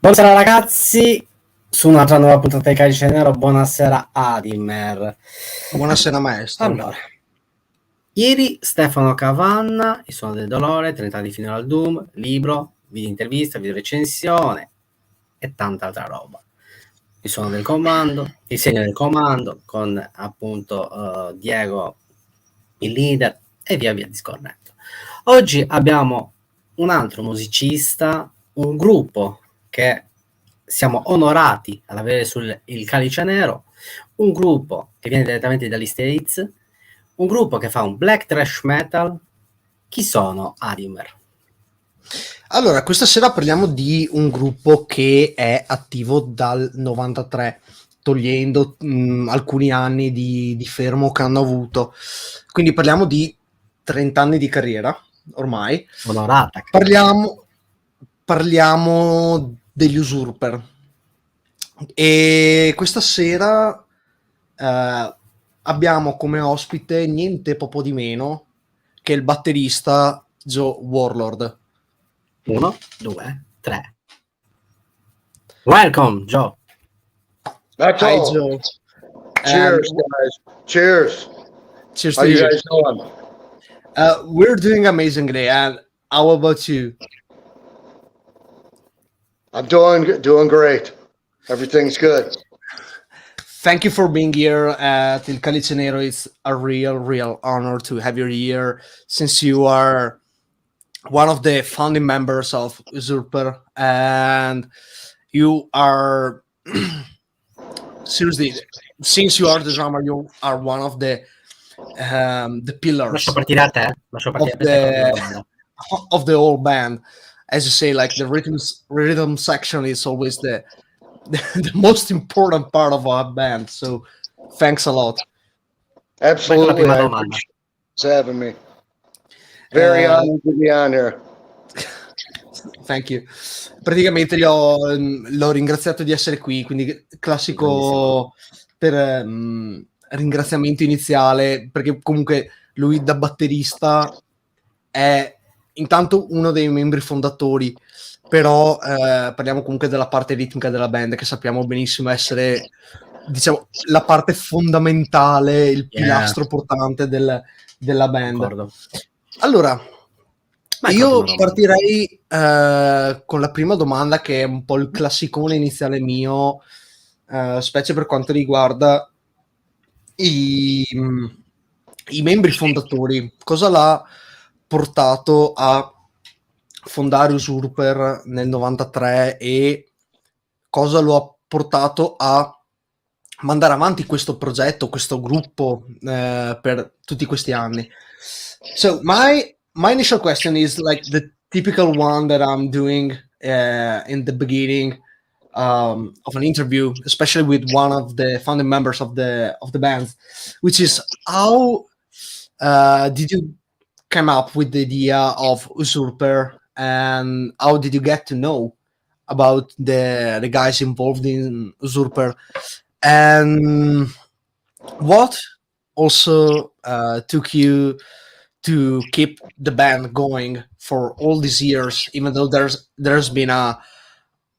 Buonasera ragazzi, su un'altra nuova puntata di Calice Nero. Buonasera Adimer. Buonasera maestro. Allora, ieri Stefano Cavanna, Il suono del dolore, 30 anni fino al Doom, libro, video intervista, video recensione e tanta altra roba. Il suono del comando, il segno del comando con appunto Diego, il leader, e via via discorrendo. Oggi abbiamo un altro musicista, un gruppo che siamo onorati ad avere sul il Calice Nero, un gruppo che viene direttamente dagli States, un gruppo che fa un black thrash metal. Chi sono, Adimer? Allora, questa sera parliamo di un gruppo che è attivo dal 93, togliendo alcuni anni di fermo che hanno avuto. Quindi parliamo di 30 anni di carriera, ormai. Onorata. Parliamo degli Usurper. E questa sera abbiamo come ospite niente poco di meno che il batterista Joe Warlord. 1, 2, 3. Welcome, Joe. That's Hi, all. Joe. Cheers, guys. Cheers. Cheers How to you you. guys doing? We're doing amazingly. And how about you? I'm doing great. Everything's good. Thank you for being here at Il Calice Nero. It's a real honor to have you here, since you are one of the founding members of Usurper, and you are seriously, since you are the drummer, you are one of the pillars Lascio partire a te. of the whole band. As you say, like the rhythm section is always the most important part of our band. So thanks a lot. Absolutely. I appreciate you having me. Very honored to be on here. Thank you. Praticamente l'ho ringraziato di essere qui, quindi classico per ringraziamento iniziale, perché comunque lui da batterista è intanto uno dei membri fondatori, però parliamo comunque della parte ritmica della band, che sappiamo benissimo essere, diciamo, la parte fondamentale, il pilastro portante della band. D'accordo. Allora, io partirei con la prima domanda, che è un po' il classicone iniziale mio, specie per quanto riguarda i membri fondatori. Cosa l'ha portato a fondare Usurper nel 93 e cosa lo ha portato a mandare avanti questo progetto, questo gruppo per tutti questi anni? So my initial question is like the typical one that I'm doing in the beginning of an interview, especially with one of the founding members of the band, which is how did you come up with the idea of Usurper, and how did you get to know about the guys involved in Usurper, and what also took you to keep the band going for all these years, even though there's been a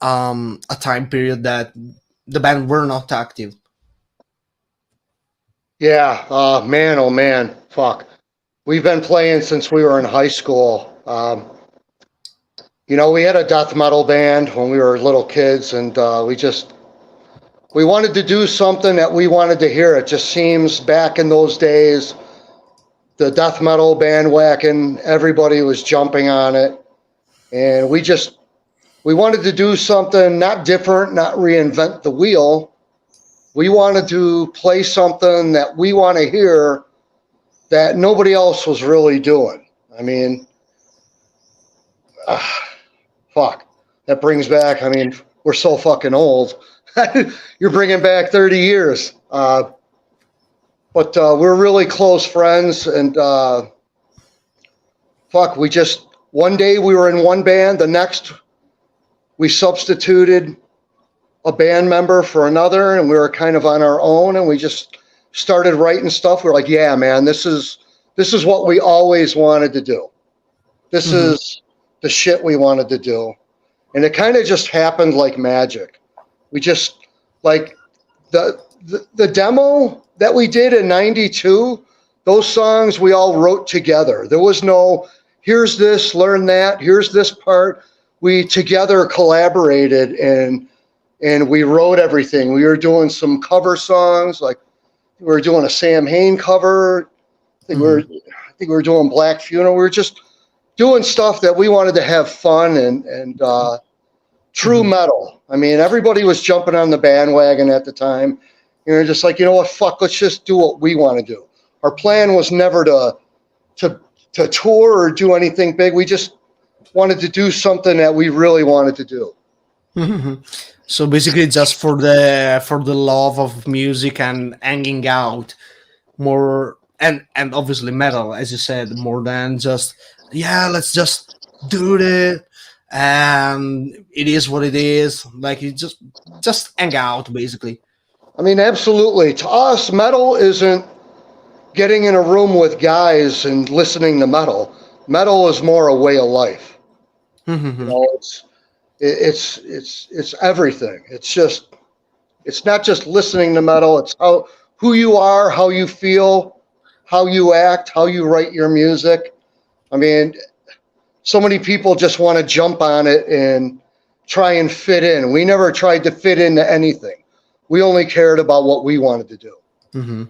time period that the band were not active? Yeah, man, oh man, fuck. We've been playing since we were in high school. You know, we had a death metal band when we were little kids, and we wanted to do something that we wanted to hear. It just seems back in those days, the death metal bandwagon, everybody was jumping on it. And we wanted to do something not different, not reinvent the wheel. We wanted to play something that we want to hear that nobody else was really doing. I mean, fuck. That brings back, I mean, we're so fucking old. You're bringing back 30 years. But we're really close friends, and fuck, one day we were in one band, the next we substituted a band member for another, and we were kind of on our own, and we just started writing stuff. We're like, yeah, man, this is what we always wanted to do. This is the shit we wanted to do. And it kind of just happened like magic. We just, like, the demo that we did in 92, those songs we all wrote together. There was no, here's this, learn that, here's this part. We together collaborated and we wrote everything. We were doing some cover songs, like we were doing a Sam Hain cover. I think we were doing Black Funeral. We were just doing stuff that we wanted to have fun and true metal. I mean, everybody was jumping on the bandwagon at the time. We were just like, you know what, fuck, let's just do what we want to do. Our plan was never to tour or do anything big. We just wanted to do something that we really wanted to do. So basically just for the love of music and hanging out more, and obviously metal, as you said, more than just, let's just do it and it is what it is. Like, you just hang out, basically. I mean, absolutely. To us, metal isn't getting in a room with guys and listening to metal. Metal is more a way of life. You know, it's everything. It's not just listening to metal. It's who you are, how you feel, how you act, how you write your music. I mean, so many people just want to jump on it and try and fit in. We never tried to fit into anything. We only cared about what we wanted to do.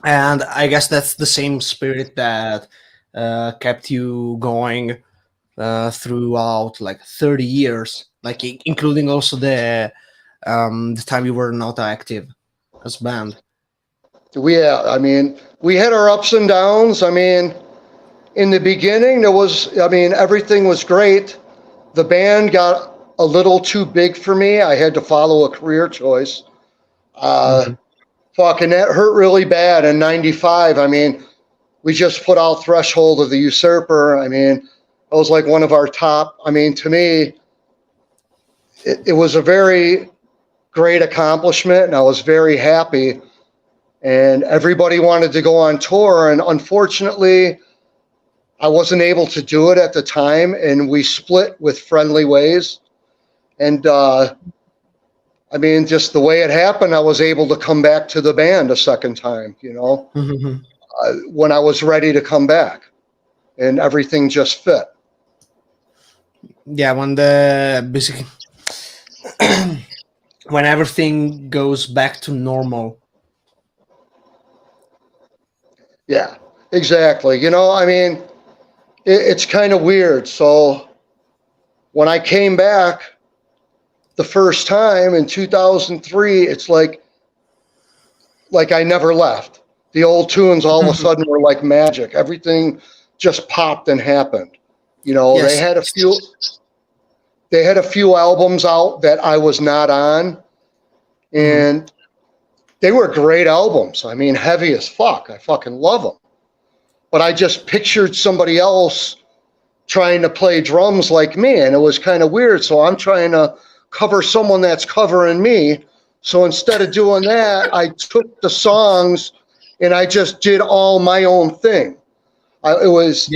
And I guess that's the same spirit that kept you going throughout like 30 years, like including also the time you were not active as a band. I mean, we had our ups and downs. I mean, in the beginning, everything was great. The band got a little too big for me. I had to follow a career choice. Fucking that hurt really bad in 95. I mean, we just put out Threshold of the Usurper. I mean, it was like one of our top. I mean, to me, it was a very great accomplishment, and I was very happy. And everybody wanted to go on tour, and unfortunately, I wasn't able to do it at the time, and we split with friendly ways. And I mean, just the way it happened, I was able to come back to the band a second time, you know, when I was ready to come back, and everything just fit. Yeah, when when everything goes back to normal. Yeah, exactly. You know, I mean, it's kind of weird. So when I came back the first time in 2003, it's like I never left. The old tunes all of a sudden were like magic. Everything just popped and happened. You know, yes. They had a few albums out that I was not on, and they were great albums. I mean, heavy as fuck. I fucking love them. But I just pictured somebody else trying to play drums like me, and it was kind of weird. So I'm trying to cover someone that's covering me. So instead of doing that, I took the songs and I just did all my own thing. I was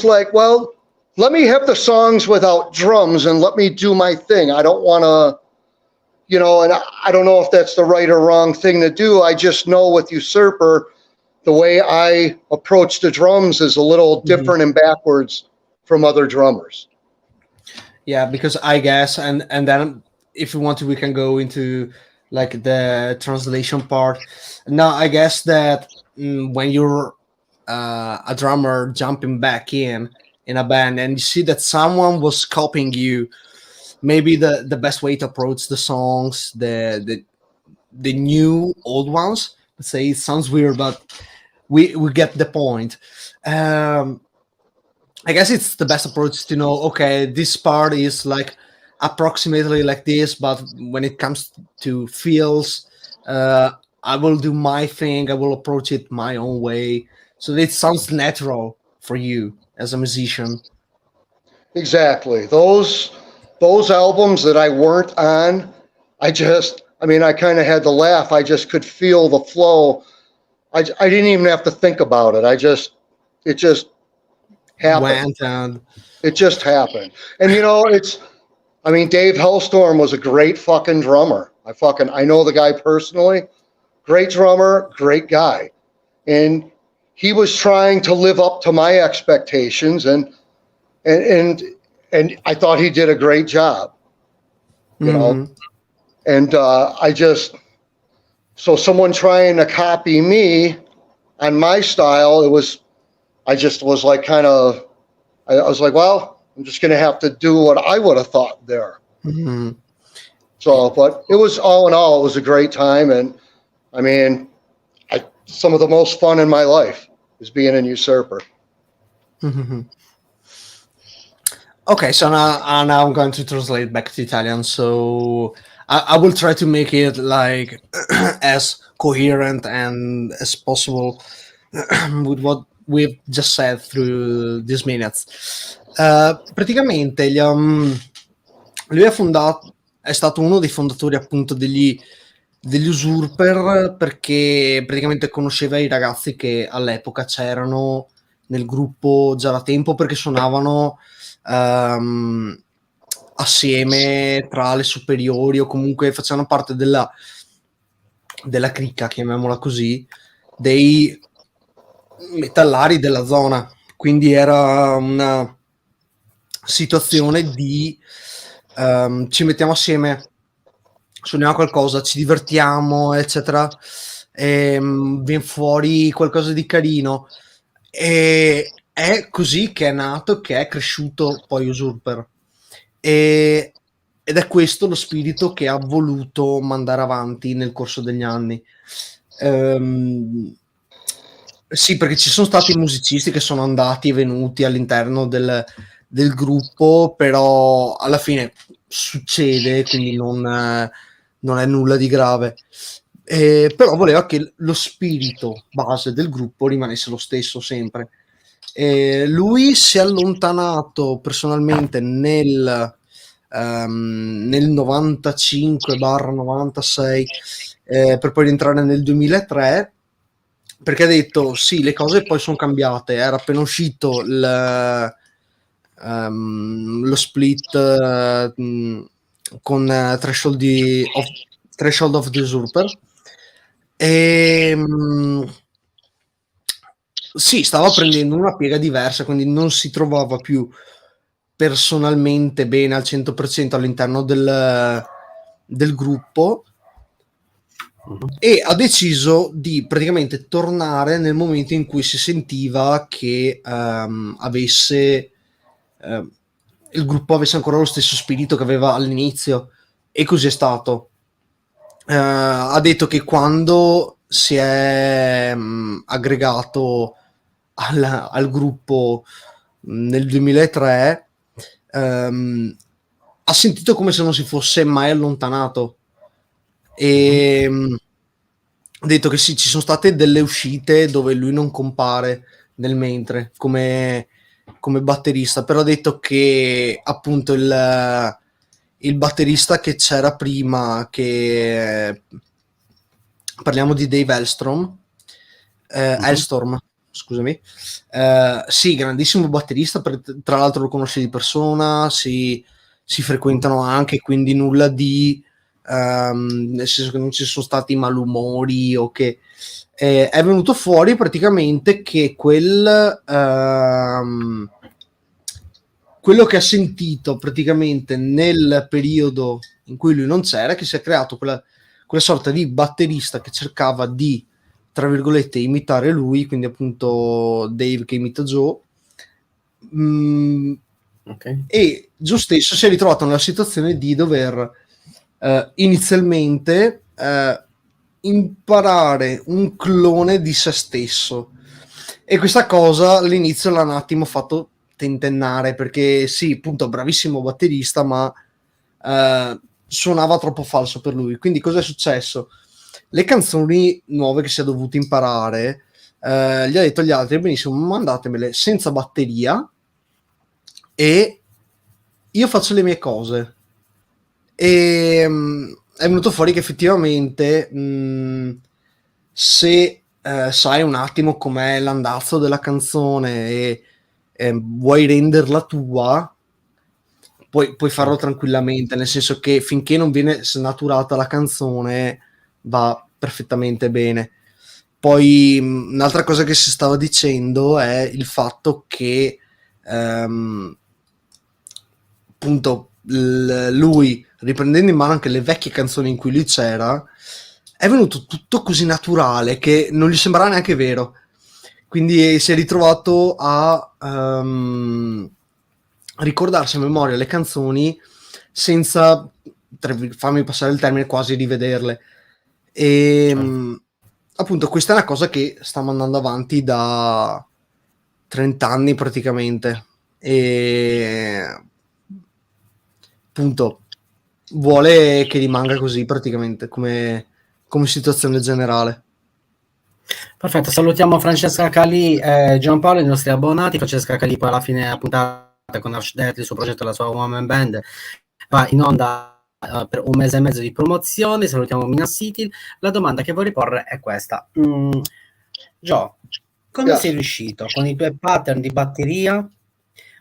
like, well, let me have the songs without drums and let me do my thing. I don't want to, you know, and I don't know if that's the right or wrong thing to do. I just know with Usurper, the way I approach the drums is a little different and backwards from other drummers. Yeah, because I guess, and then if you want to, we can go into like the translation part. Now, I guess that when you're a drummer jumping back in a band and you see that someone was copying you, maybe the best way to approach the songs, the new old ones, let's say, it sounds weird, but we get the point. I guess it's the best approach to know, okay, this part is like approximately like this, but when it comes to feels, I will do my thing. I will approach it my own way. So it sounds natural for you as a musician. Exactly. Those albums that I weren't on, I kind of had to laugh. I just could feel the flow. I didn't even have to think about it. It just happened. went, and It just happened. And Dave Hellstorm was a great fucking drummer. I know the guy personally. Great drummer, great guy. And he was trying to live up to my expectations, and I thought he did a great job. You know? And so someone trying to copy me on my style, I was like, well, I'm just going to have to do what I would have thought there. So, but it was, all in all, it was a great time. And I mean, some of the most fun in my life is being in Usurper. Okay, so now I'm going to translate back to Italian. So I will try to make it like as coherent and as possible with what we've just said through these minutes. Praticamente lui è stato uno dei fondatori appunto degli Usurper, perché praticamente conosceva i ragazzi che all'epoca c'erano nel gruppo già da tempo, perché suonavano assieme tra le superiori, o comunque facevano parte della cricca, chiamiamola così, dei metallari della zona. Quindi era una situazione di ci mettiamo assieme, suoniamo qualcosa, ci divertiamo, eccetera, viene fuori qualcosa di carino, e è così che è nato, che è cresciuto poi Usurper, ed è questo lo spirito che ha voluto mandare avanti nel corso degli anni. Sì, perché ci sono stati musicisti che sono andati e venuti all'interno del gruppo, però alla fine succede, quindi non è nulla di grave. Però voleva che lo spirito base del gruppo rimanesse lo stesso sempre. Lui si è allontanato personalmente nel 95/96 per poi rientrare nel 2003, perché ha detto sì, le cose poi sono cambiate. Era appena uscito lo split con Threshold of the Usurper, e sì, stava prendendo una piega diversa, quindi non si trovava più personalmente bene al 100% all'interno del gruppo, e ha deciso di praticamente tornare nel momento in cui si sentiva che il gruppo avesse ancora lo stesso spirito che aveva all'inizio, e così è stato. Ha detto che quando si è aggregato al gruppo nel 2003, ha sentito come se non si fosse mai allontanato, e ha detto che sì, ci sono state delle uscite dove lui non compare nel mentre come batterista, però ha detto che appunto il batterista che c'era prima, che parliamo di Dave Hellstorm, scusami, sì, grandissimo batterista, tra l'altro lo conosce di persona, si frequentano anche, quindi nulla di nel senso che non ci sono stati malumori, o che è venuto fuori praticamente che quello che ha sentito praticamente nel periodo in cui lui non c'era, che si è creato quella sorta di batterista che cercava di, tra virgolette, imitare lui, quindi appunto Dave che imita Joe, okay. E Joe stesso si è ritrovato nella situazione di dover inizialmente imparare un clone di se stesso, e questa cosa all'inizio l'ha un attimo fatto tentennare, perché sì, appunto, bravissimo batterista, ma suonava troppo falso per lui. Quindi cosa è successo? Le canzoni nuove che si è dovuto imparare, gli ha detto agli altri: benissimo, mandatemele senza batteria e io faccio le mie cose. E è venuto fuori che effettivamente se sai un attimo com'è l'andazzo della canzone, vuoi renderla tua, puoi farlo tranquillamente, nel senso che finché non viene snaturata la canzone va perfettamente bene. Poi un'altra cosa che si stava dicendo è il fatto che appunto lui, riprendendo in mano anche le vecchie canzoni in cui lui c'era, è venuto tutto così naturale che non gli sembrava neanche vero. Quindi si è ritrovato a ricordarsi a memoria le canzoni senza, fammi passare il termine, quasi rivederle. E appunto questa è una cosa che stiamo andando avanti da 30 anni praticamente, e appunto vuole che rimanga così praticamente come situazione generale. Perfetto, salutiamo Fransce Kali e Giampa L, i nostri abbonati. Fransce Kali poi alla fine a puntata con accedere, il suo progetto, la sua woman band, va in onda per un mese e mezzo di promozioni. Salutiamo Mina City. La domanda che vorrei porre è questa. Gio, come sei riuscito con i tuoi pattern di batteria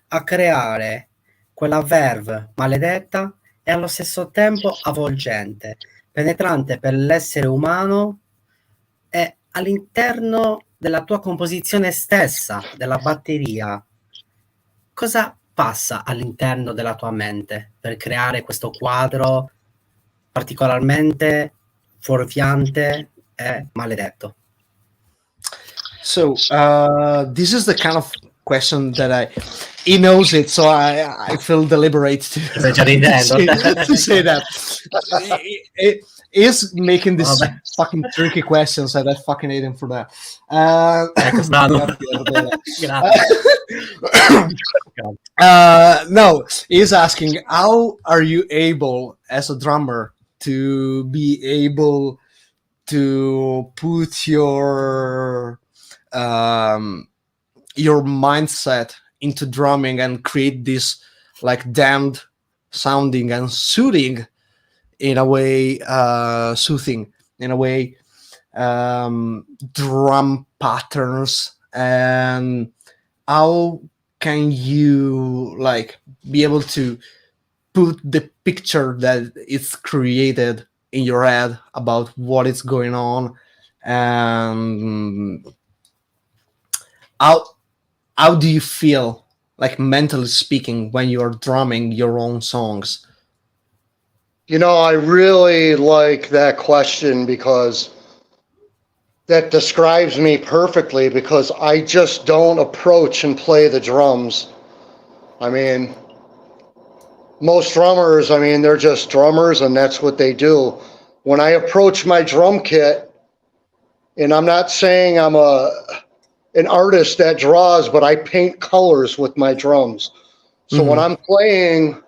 a creare quella verve maledetta e allo stesso tempo avvolgente, penetrante per l'essere umano e all'interno della tua composizione stessa, della batteria? Cosa passa all'interno della tua mente per creare questo quadro particolarmente fuorviante e maledetto? So, this is the kind of question that he knows it, so I feel deliberate to say that. He is making this fucking tricky questions, and I fucking hate him for that. No, he's asking, how are you able, as a drummer, to be able to put your mindset into drumming and create this like damned sounding and soothing in a way, drum patterns, and how can you like be able to put the picture that it's created in your head about what is going on, and how do you feel, like mentally speaking, when you are drumming your own songs? You know, I really like that question because that describes me perfectly, because I just don't approach and play the drums. I mean, most drummers, I mean, they're just drummers and that's what they do. When I approach my drum kit, and I'm not saying I'm an artist that draws, but I paint colors with my drums. So when I'm playing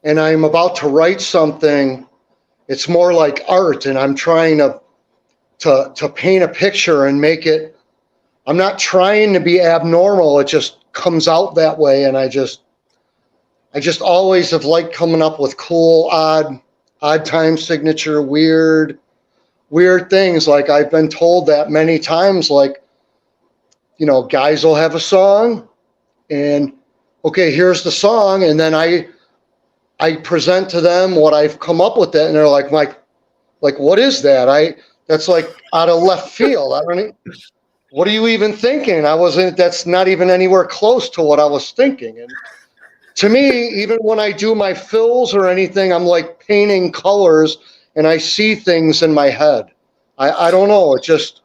and I'm about to write something, it's more like art, and I'm trying to paint a picture and make it. I'm not trying to be abnormal. It just comes out that way, and I just always have liked coming up with cool, odd time signature, weird things. Like, I've been told that many times, like, you know, guys will have a song and, okay, here's the song. And then I present to them what I've come up with it. And they're like, what is that? That's like out of left field. I don't what are you even thinking? That's not even anywhere close to what I was thinking. And to me, even when I do my fills or anything, I'm like painting colors and I see things in my head. I don't know. It just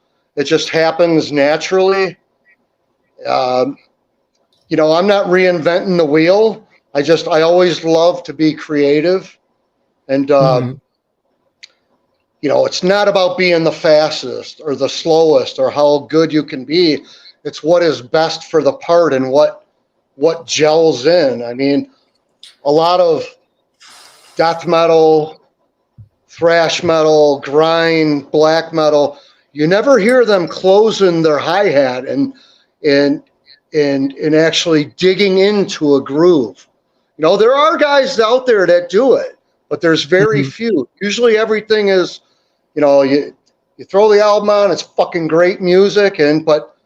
happens naturally. You know, I'm not reinventing the wheel. I always love to be creative. And, you know, it's not about being the fastest or the slowest or how good you can be. It's what is best for the part and what gels in. I mean, a lot of death metal, thrash metal, grind, black metal, you never hear them closing their hi-hat and actually digging into a groove. You know, there are guys out there that do it, but there's very few. Usually everything is, you know, you throw the album on, it's fucking great music, but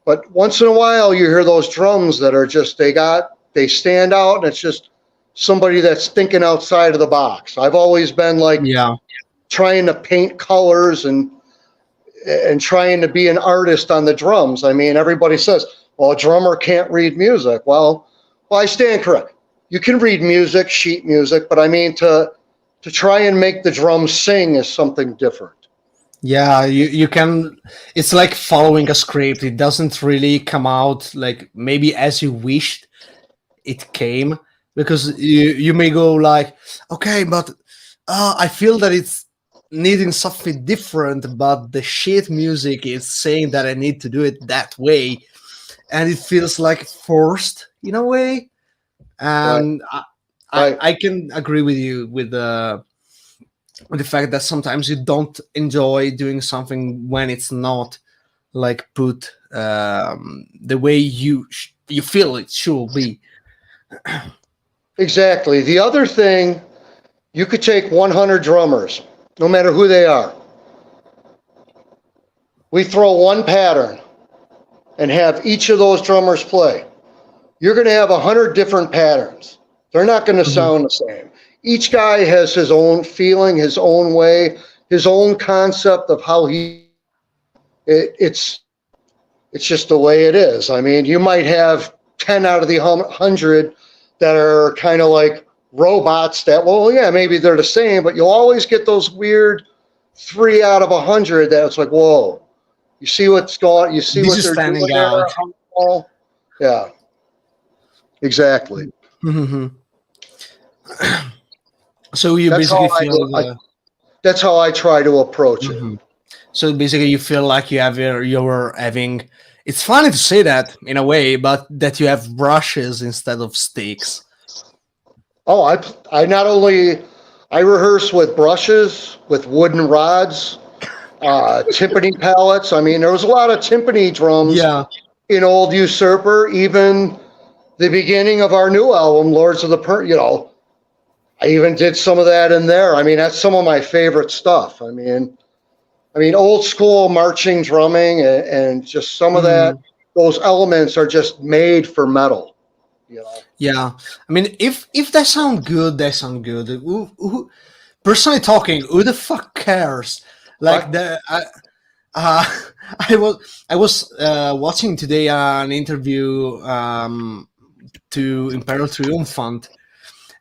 But once in a while, you hear those drums that are just, they stand out, and it's just somebody that's thinking outside of the box. I've always been like trying to paint colors and trying to be an artist on the drums. I mean, everybody says, well, a drummer can't read music. Well, I stand correct. You can read music, sheet music, but I mean, to try and make the drums sing is something different. Yeah, you can. It's like following a script. It doesn't really come out like maybe as you wished it came, because you may go like, okay, but I feel that it's needing something different, but the sheet music is saying that I need to do it that way, and it feels like forced in a way. And I can agree with you with the fact that sometimes you don't enjoy doing something when it's not like put the way you feel it should be. Exactly. The other thing, you could take 100 drummers, no matter who they are. We throw one pattern and have each of those drummers play. You're going to have 100 different patterns. They're not going to sound the same. Each guy has his own feeling, his own way, his own concept of how it's just the way it is. I mean, you might have 10 out of the 100 that are kind of like robots that, well, yeah, maybe they're the same, but you'll always get those weird 3 out of 100 that it's like, whoa, you see what's going, you see this what is they're standing doing out. there? Yeah, exactly. Mm-hmm. So you basically feel that's how I try to approach it. So basically you feel like you're having, it's funny to say that in a way, but that you have brushes instead of sticks. Oh, I not only, I rehearse with brushes, with wooden rods, timpani pallets. I mean, there was a lot of timpani drums in old Usurper, even the beginning of our new album, Lords of the I even did some of that in there. I mean, that's some of my favorite stuff. I mean, old school marching drumming and just some of that, those elements are just made for metal. Yeah. I mean, if they sound good, they sound good. Personally talking, who the fuck cares? Like I was watching today an interview to Imperial Triumphant,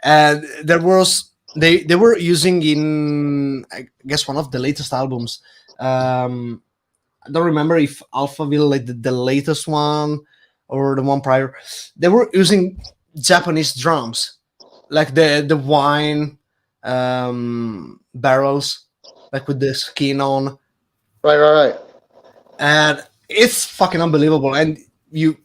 and there was they were using in, I guess, one of the latest albums. I don't remember if Alphaville, like the latest one or the one prior, they were using Japanese drums, like the wine barrels, like with the skin on. Right. And it's fucking unbelievable. And you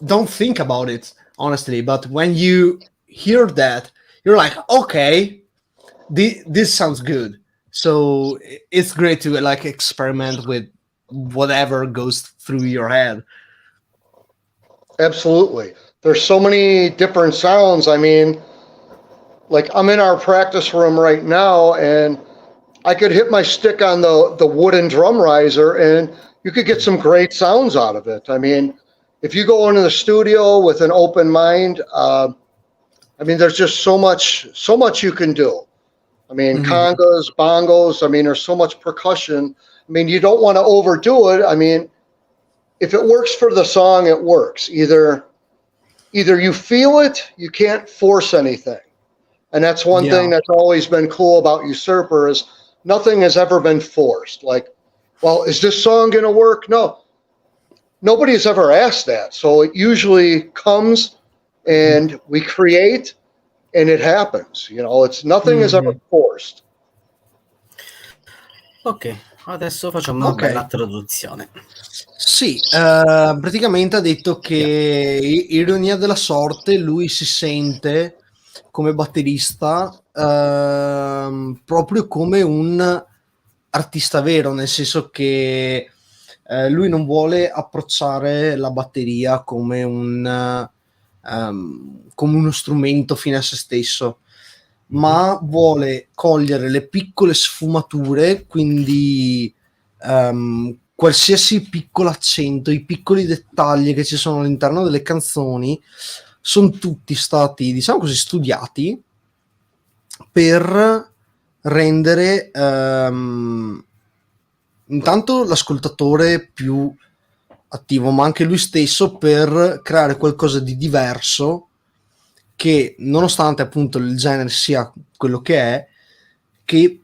don't think about it, honestly, but when you hear that, you're like, okay, this sounds good. So it's great to like experiment with whatever goes through your head. Absolutely. There's so many different sounds. I mean, like I'm in our practice room right now, and I could hit my stick on the wooden drum riser, and you could get some great sounds out of it. I mean, if you go into the studio with an open mind, I mean, there's just so much you can do. I mean, congas, bongos. I mean, there's so much percussion. I mean, you don't want to overdo it. I mean, if it works for the song, it works. Either you feel it, you can't force anything. And that's one thing that's always been cool about Usurper is nothing has ever been forced. Like, well, is this song going to work? No. Nobody has ever asked that. So it usually comes and we create and it happens. It's nothing is ever forced. Ok, adesso facciamo una bella traduzione. Sì, praticamente ha detto che ironia della sorte, lui si sente come batterista proprio come un artista vero, nel senso che lui non vuole approcciare la batteria come uno strumento fine a se stesso, ma vuole cogliere le piccole sfumature, quindi qualsiasi piccolo accento, i piccoli dettagli che ci sono all'interno delle canzoni sono tutti stati, diciamo così, studiati per rendere intanto l'ascoltatore più attivo, ma anche lui stesso, per creare qualcosa di diverso che, nonostante appunto il genere sia quello che è, che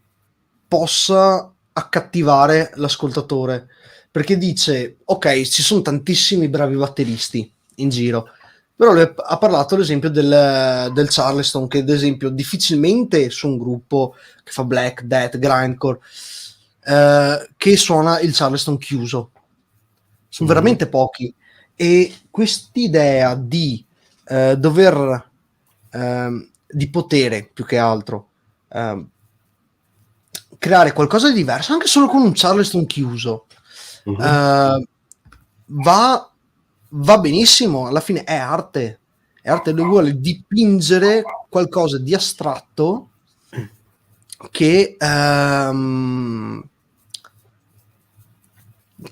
possa accattivare l'ascoltatore, perché dice ok, ci sono tantissimi bravi batteristi in giro, però lui ha parlato ad esempio del Charleston, che ad esempio difficilmente su un gruppo che fa black, death, grindcore che suona il Charleston chiuso, sono veramente pochi, e quest'idea di dover di potere, più che altro creare qualcosa di diverso anche solo con un Charleston chiuso va benissimo, alla fine è arte, lui vuole dipingere qualcosa di astratto che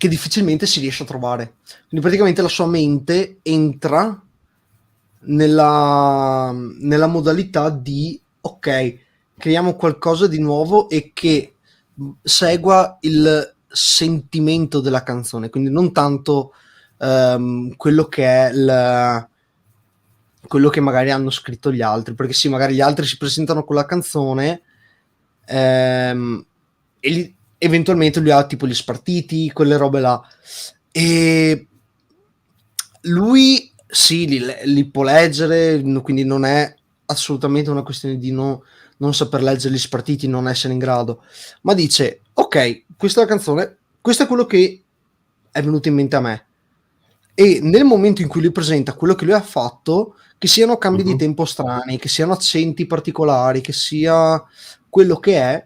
difficilmente si riesce a trovare. Quindi praticamente la sua mente entra nella modalità di ok, creiamo qualcosa di nuovo e che segua il sentimento della canzone, quindi non tanto quello che è quello che magari hanno scritto gli altri, perché sì, magari gli altri si presentano con la canzone e eventualmente lui ha tipo gli spartiti, quelle robe là, e lui sì, li può leggere, quindi non è assolutamente una questione di non saper leggere gli spartiti, non essere in grado, ma dice ok, questa è la canzone, questo è quello che è venuto in mente a me, e nel momento in cui lui presenta quello che lui ha fatto, che siano cambi di tempo strani, che siano accenti particolari, che sia quello che è,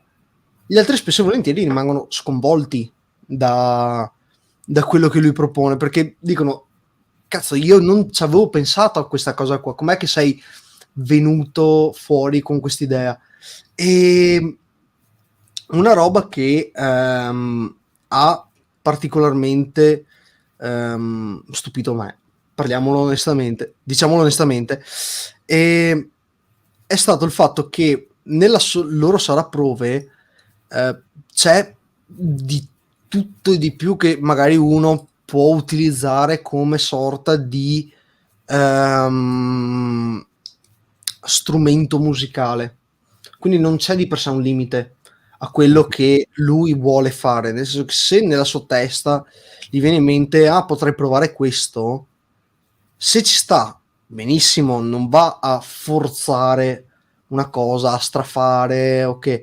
gli altri spesso e volentieri rimangono sconvolti da quello che lui propone, perché dicono cazzo, io non ci avevo pensato a questa cosa qua, com'è che sei venuto fuori con quest'idea? E una roba che ha particolarmente stupito me, diciamolo onestamente, e è stato il fatto che nella loro sala prove c'è di tutto e di più che magari uno può utilizzare come sorta di strumento musicale, quindi non c'è di per sé un limite a quello che lui vuole fare, nel senso che se nella sua testa gli viene in mente potrei provare questo, se ci sta benissimo, non va a forzare una cosa, a strafare, ok,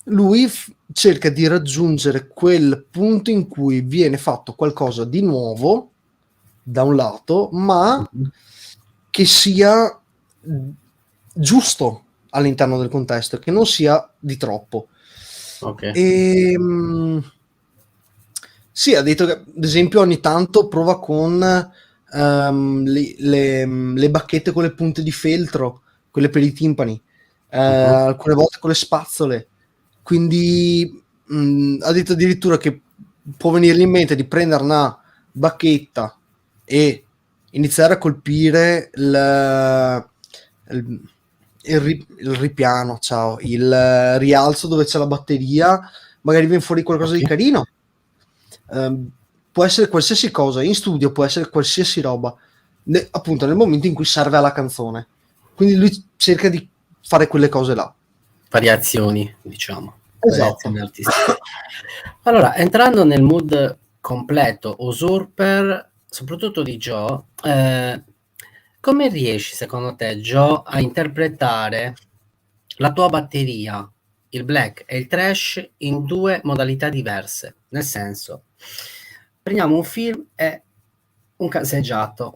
lui cerca di raggiungere quel punto in cui viene fatto qualcosa di nuovo da un lato, ma che sia giusto all'interno del contesto, che non sia di troppo. Okay. E sì, ha detto che ad esempio ogni tanto prova con le bacchette con le punte di feltro, quelle per i timpani, alcune volte con le spazzole, quindi ha detto addirittura che può venirgli in mente di prendere una bacchetta e iniziare a colpire il ripiano, il rialzo dove c'è la batteria, magari viene fuori qualcosa di carino. Può essere qualsiasi cosa, in studio può essere qualsiasi roba, appunto nel momento in cui serve alla canzone, quindi lui cerca di fare quelle cose là, variazioni, diciamo. esatto. Variazioni artistiche. Allora, entrando nel mood completo Usurper, soprattutto di Joe, come riesci secondo te, Joe, a interpretare la tua batteria, il black e il thrash, in due modalità diverse? Nel senso, prendiamo un film e un caseggiato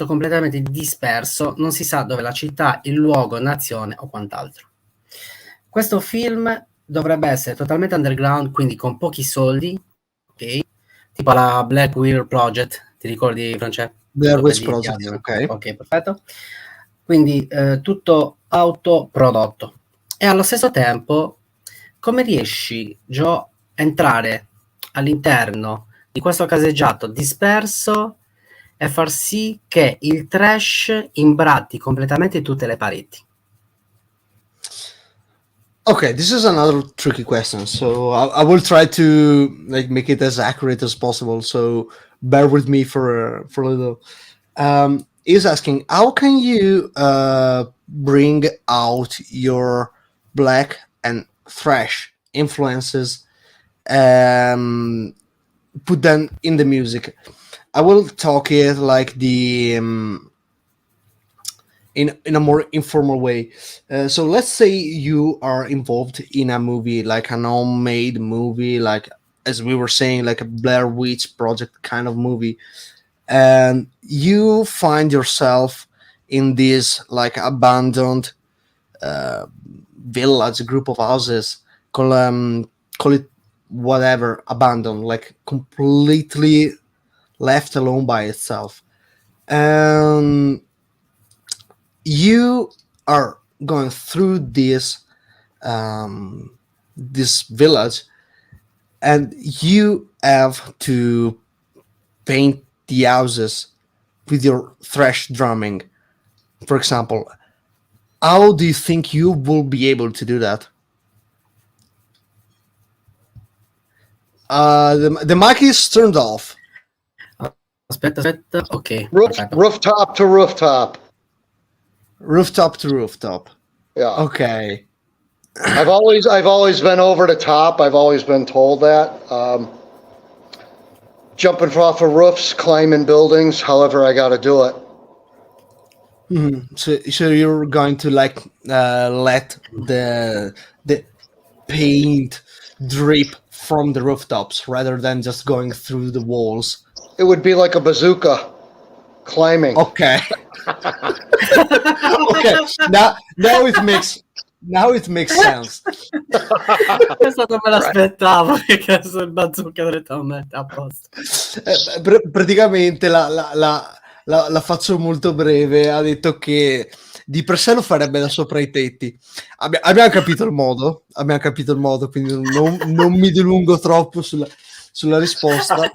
completamente disperso, non si sa dove la città, il luogo, nazione o quant'altro. Questo film dovrebbe essere totalmente underground, quindi con pochi soldi, ok? Tipo la Black Mirror Project, ti ricordi, Francesco? Blair Witch Project, ok. Ok, perfetto. Quindi tutto autoprodotto. E allo stesso tempo, come riesci, Joe, a entrare all'interno di questo caseggiato disperso e far sì che il trash imbratti completamente tutte le pareti. Okay, this is another tricky question, so I will try to like make it as accurate as possible. So bear with me for a little. Is asking how can you bring out your black and thrash influences, put them in the music. I will talk it like the in a more informal way. So let's say you are involved in a movie, like an homemade movie, like as we were saying, like a Blair Witch Project kind of movie, and you find yourself in this like abandoned village, group of houses, call it whatever, abandoned, like completely left alone by itself. And you are going through this this village, and you have to paint the houses with your thrash drumming, for example. How do you think you will be able to do that? The mic is turned off. Aspetta, ok. Rooftop to rooftop. Rooftop to rooftop. Yeah. Okay. I've always been over the top. I've always been told that. Jumping off of roofs, climbing buildings, however I got to do it. Mm-hmm. So you're going to like let the paint drip from the rooftops rather than just going through the walls. It would be like a bazooka climbing. Okay. Okay. Now it makes sense. Questo non me l'aspettavo, perché adesso il bazooka direttamente a posto. Praticamente la faccio molto breve. Ha detto che di per sé lo farebbe da sopra i tetti. Abbiamo capito il modo, quindi non mi dilungo troppo sulla risposta.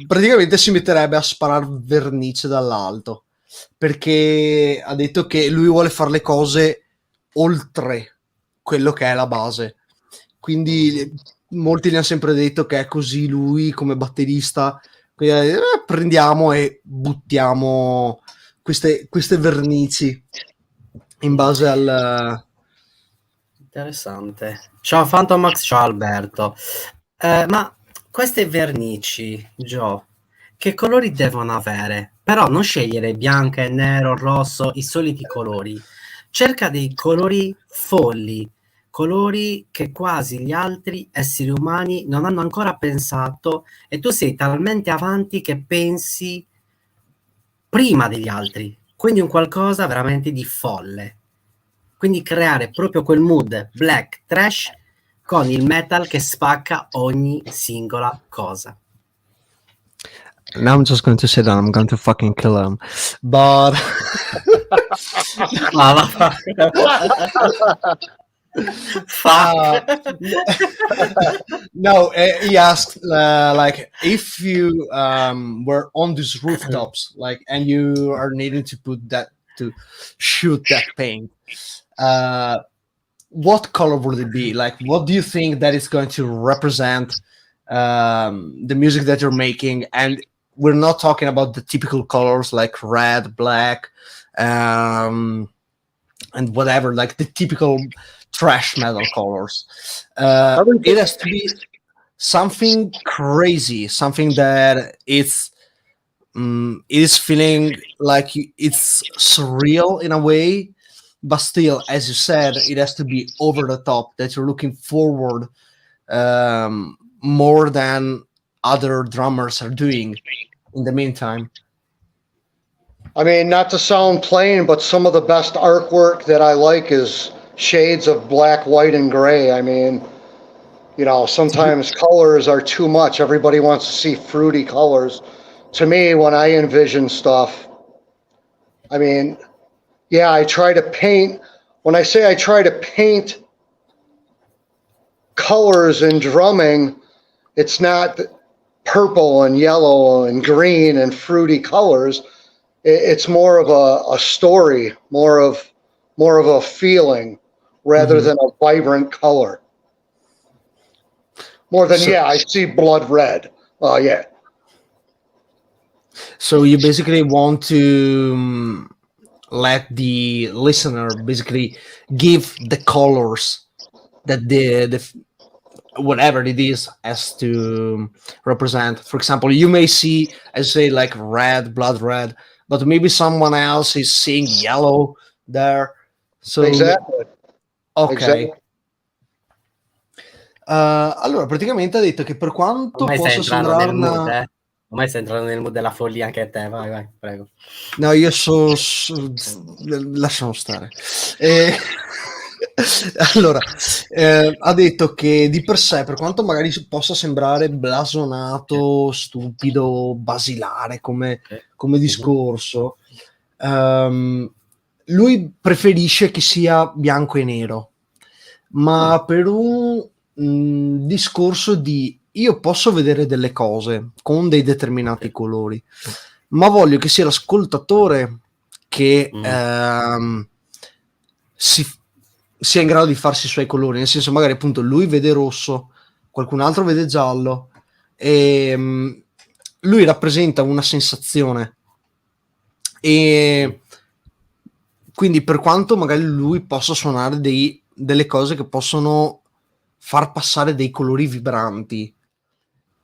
Praticamente si metterebbe a sparare vernice dall'alto, perché ha detto che lui vuole fare le cose oltre quello che è la base. Quindi molti gli hanno sempre detto che è così lui come batterista. Quindi, prendiamo e buttiamo queste vernici in base al... Interessante. Ciao Phantomax, ciao Alberto. Ma queste vernici, Gio, che colori devono avere? Però non scegliere bianco e nero, rosso, i soliti colori. Cerca dei colori folli, colori che quasi gli altri esseri umani non hanno ancora pensato, e tu sei talmente avanti che pensi prima degli altri. Quindi un qualcosa veramente di folle. Quindi creare proprio quel mood black trash con il metal che spacca ogni singola cosa. Now I'm just going to say that I'm going to fucking kill him. But... No, he asked like if you were on these rooftops, like, and you are needing to shoot that paint, what color would it be? Like, what do you think that is going to represent the music that you're making? And we're not talking about the typical colors like red, black, and whatever, like the typical thrash metal colors. It has to be something crazy, something that it is feeling like it's surreal in a way, but still, as you said, it has to be over the top, that you're looking forward more than other drummers are doing in the meantime. I mean, not to sound plain, but some of the best artwork that I like is shades of black, white, and gray. I mean, you know, sometimes colors are too much. Everybody wants to see fruity colors. To me, when I envision stuff, I mean, yeah, I try to paint. When I say I try to paint colors in drumming, it's not purple and yellow and green and fruity colors. It's more of a story, more of a feeling rather than a vibrant color. More than, I see blood red. Oh, yeah. So you basically want to let the listener basically give the colors that the whatever it is has to represent. For example, you may see, as say, like red, blood red, but maybe someone else is seeing yellow there. So exactly. Ok. Exactly. Allora, praticamente ha detto che per quanto possa sembrare una... Ormai stai entrando nel mood della follia anche a te, vai, prego. No, io lasciamo stare. Allora, ha detto che di per sé, per quanto magari possa sembrare blasonato, stupido, basilare come discorso, lui preferisce che sia bianco e nero, ma per un discorso di io posso vedere delle cose con dei determinati colori, ma voglio che sia l'ascoltatore che sia in grado di farsi i suoi colori, nel senso magari appunto lui vede rosso, qualcun altro vede giallo e lui rappresenta una sensazione, e quindi per quanto magari lui possa suonare delle cose che possono far passare dei colori vibranti,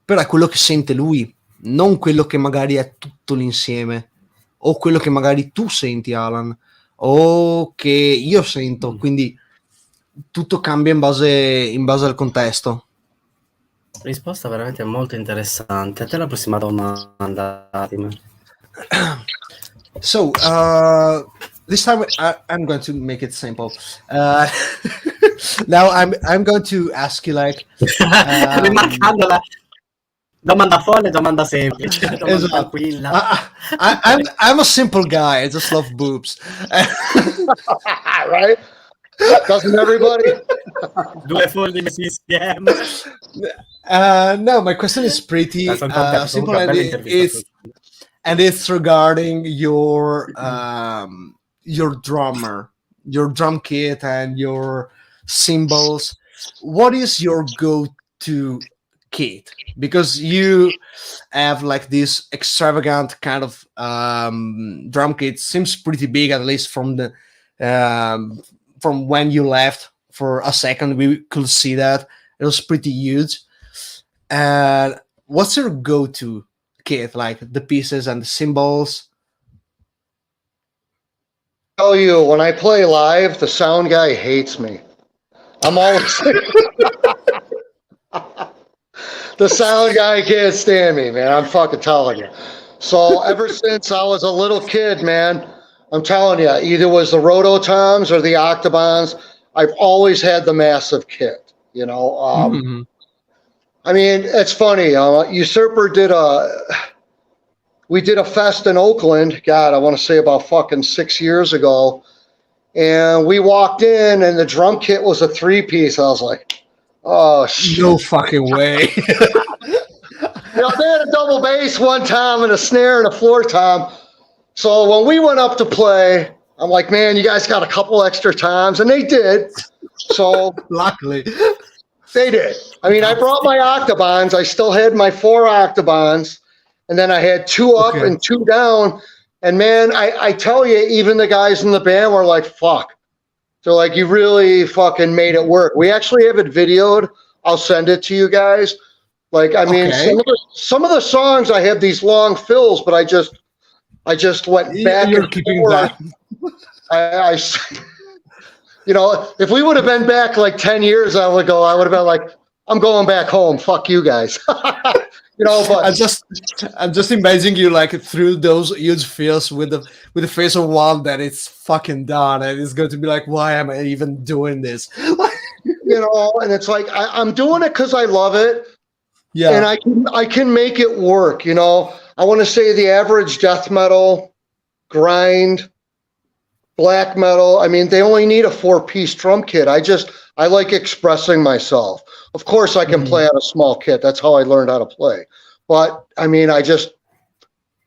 però è quello che sente lui, non quello che magari è tutto l'insieme, o quello che magari tu senti, Alan, o che io sento, quindi tutto cambia in base al contesto. Risposta veramente molto interessante. A te la prossima domanda, Atimer. So, this time I'm going to make it simple. Now I'm going to ask you like... Rimarcando la domanda folle, domanda semplice, domanda tranquilla. I'm a simple guy. I just love boobs. Right? Doesn't everybody? Due folli messi insieme. No, my question is pretty simple, and it's regarding your drummer, your drum kit, and your cymbals. What is your go-to kit? Because you have like this extravagant kind of drum kit. Seems pretty big, at least from the from when you left for a second. We could see that it was pretty huge. And what's your go-to kit, like the pieces and the cymbals? Tell you, when I play live, the sound guy hates me. I'm always the sound guy can't stand me, man. I'm fucking telling you. So ever since I was a little kid, man, I'm telling you, either was the Rototoms or the Octobans, I've always had the massive kit, you know. I mean, it's funny. Usurper we did a fest in Oakland, God, I want to say about fucking 6 years ago. And we walked in and the drum kit was a 3-piece. I was like, oh, shit. No fucking way. You know, they had a double bass one time and a snare and a floor tom. So when we went up to play, I'm like, man, you guys got a couple extra times. And they did. So luckily. They did. I mean, I brought my Octobans. I still had my 4 Octobans. And then I had 2 up and 2 down. And man, I tell you, even the guys in the band were like, fuck. They're like, you really fucking made it work. We actually have it videoed. I'll send it to you guys. Like, I mean, some of the songs I have these long fills, but I just went back. You're keeping that. I you know, if we would have been back like 10 years I would have been like, I'm going back home. Fuck you guys. You know, but I'm just imagining you like through those huge fields with the face of one that it's fucking done, and it's going to be like, why am I even doing this? You know, and it's like I'm doing it because I love it. Yeah, and I can make it work. You know, I want to say the average death metal, grind, black metal. I mean, they only need a 4-piece drum kit. I like expressing myself. Of course, I can play on a small kit. That's how I learned how to play. But I mean, I just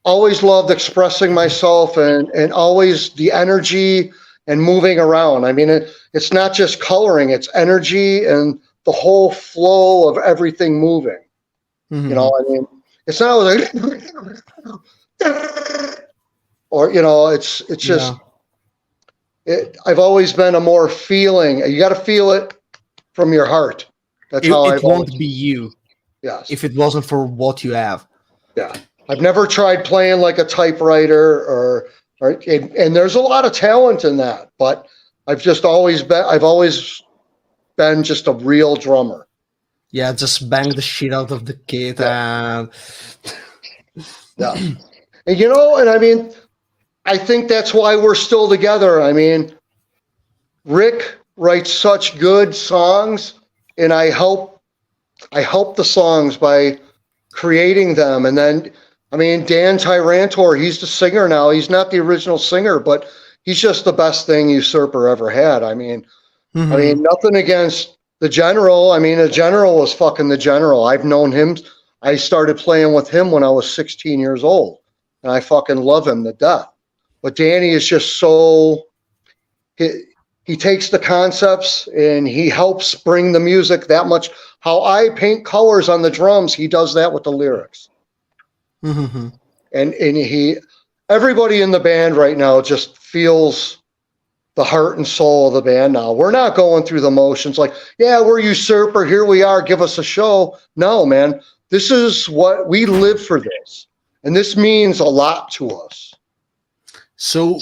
always loved expressing myself and always the energy and moving around. I mean, it's not just coloring, it's energy and the whole flow of everything moving. You know, I mean, it's not like, or, you know, it's just, I've always been a more feeling, you got to feel it from your heart. That's how it won't be you. Yes. If it wasn't for what you have. Yeah. I've never tried playing like a typewriter and there's a lot of talent in that, but I've always been just a real drummer. Yeah, just bang the shit out of the kit and and you know, and I mean, I think that's why we're still together. I mean, Rick writes such good songs, and I help the songs by creating them. And then, I mean, Dan Tyrantor, he's the singer now. He's not the original singer, but he's just the best thing Usurper ever had. I mean, nothing against the General. I mean, the General was fucking the General. I've known him. I started playing with him when I was 16 years old, and I fucking love him to death. But Danny is just so, he takes the concepts and he helps bring the music that much. How I paint colors on the drums, he does that with the lyrics. And everybody in the band right now just feels the heart and soul of the band now. We're not going through the motions like, yeah, we're Usurper, here we are, give us a show. No, man, this is what we live for this. And this means a lot to us. So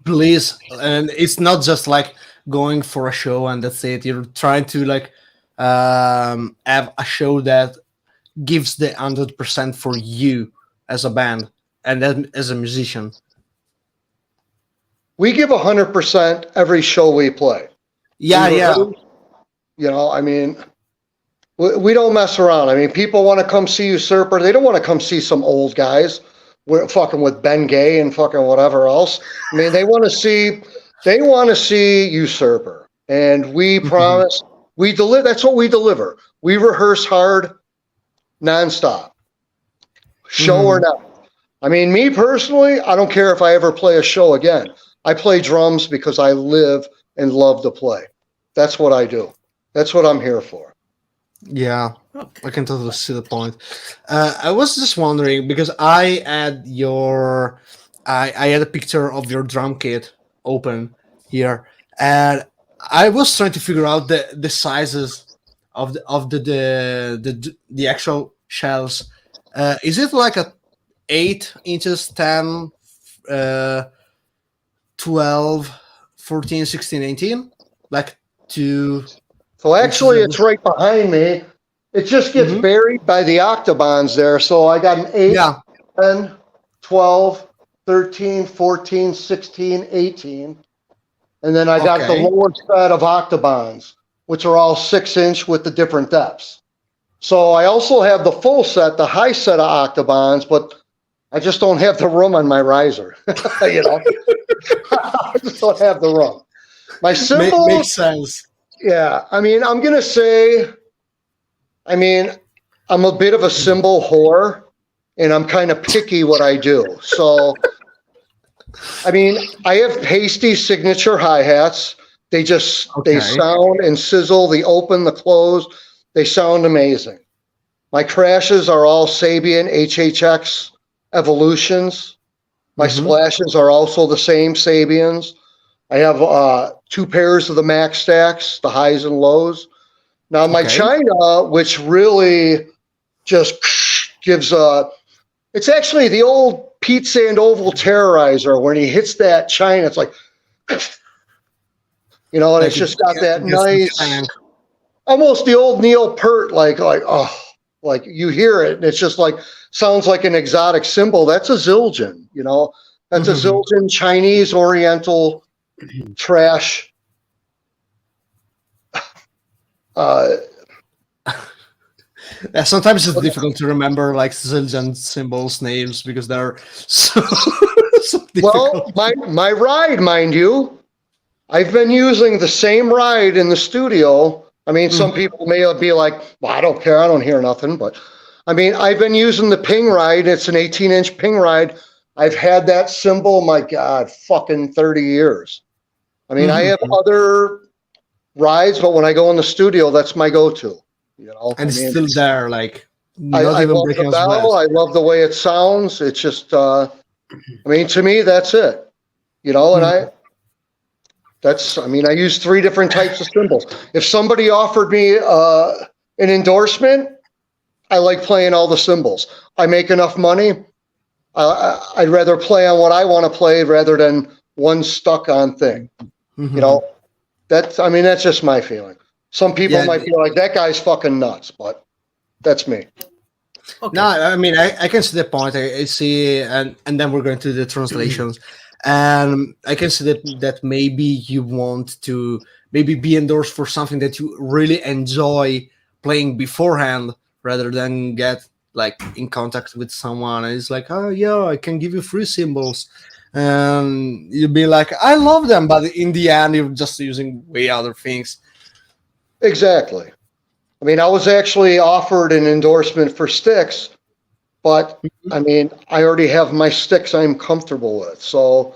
please, and it's not just like going for a show and that's it. You're trying to like have a show that gives the 100% for you as a band and then as a musician. We give 100% every show we play. Yeah. You know, I mean, we don't mess around. I mean, people want to come see Usurper. They don't want to come see some old guys. We're fucking with Ben Gay and fucking whatever else. I mean, they want to see Usurper, and we promise we deliver. That's what we deliver. We rehearse hard, nonstop, show or not. I mean, me personally, I don't care if I ever play a show again. I play drums because I live and love to play. That's what I do. That's what I'm here for. Yeah, I can totally see the point. I was just wondering because I had a picture of your drum kit open here, and I was trying to figure out the sizes of the actual shells. Is it like a 8 inches, 10, 12, 14, 16, 18? Like two... So actually, it's right behind me. It just gets buried by the octobans there. So I got an 8, 10, 12, 13, 14, 16, 18. And then I got the lower set of octobans, which are all 6-inch with the different depths. So I also have the full set, the high set of octobans, but I just don't have the room on my riser. You know, I just don't have the room. My cymbals makes sense. Yeah, I mean, I'm going to say, I mean, I'm a bit of a cymbal whore, and I'm kind of picky what I do. So, I mean, I have pasty signature hi-hats. They just, they sound and sizzle, the open, the close, they sound amazing. My crashes are all Sabian HHX Evolutions. My splashes are also the same Sabians. I have 2 pairs of the max stacks, the highs and lows. Now my China, which really just gives it's actually the old Pete Sandoval Terrorizer. When he hits that China, it's like, you know, and it's just got that nice, almost the old Neil Peart, like you hear it, and it's just like, sounds like an exotic symbol. That's a Zildjian, you know, that's a Zildjian Chinese Oriental trash. Sometimes it's difficult to remember like Zildjian symbols names because they're so well, my ride, mind you, I've been using the same ride in the studio I mean, some people may be like, well, I don't care, I don't hear nothing, but I mean, I've been using the ping ride. It's an 18-inch ping ride. I've had that cymbal, my God, fucking 30 years. I mean, I have other rides, but when I go in the studio, that's my go-to. You know, and it's still there, like I love the bell. I love the way it sounds. It's just, I mean, to me, that's it. You know, and I use 3 different types of cymbals. If somebody offered me an endorsement, I like playing all the cymbals. I make enough money. I'd rather play on what I want to play rather than one stuck on thing. You know, that's just my feeling. Some people might be like, that guy's fucking nuts, but that's me. Okay. No, I mean, I can see the point. I see, and then we're going to the translations. And I can see that maybe you want to maybe be endorsed for something that you really enjoy playing beforehand, rather than get like in contact with someone and it's like, oh yeah, I can give you free cymbals, and you'll be like, I love them, but in the end you're just using way other things. Exactly. I mean, I was actually offered an endorsement for sticks, but I mean, I already have my sticks I'm comfortable with, so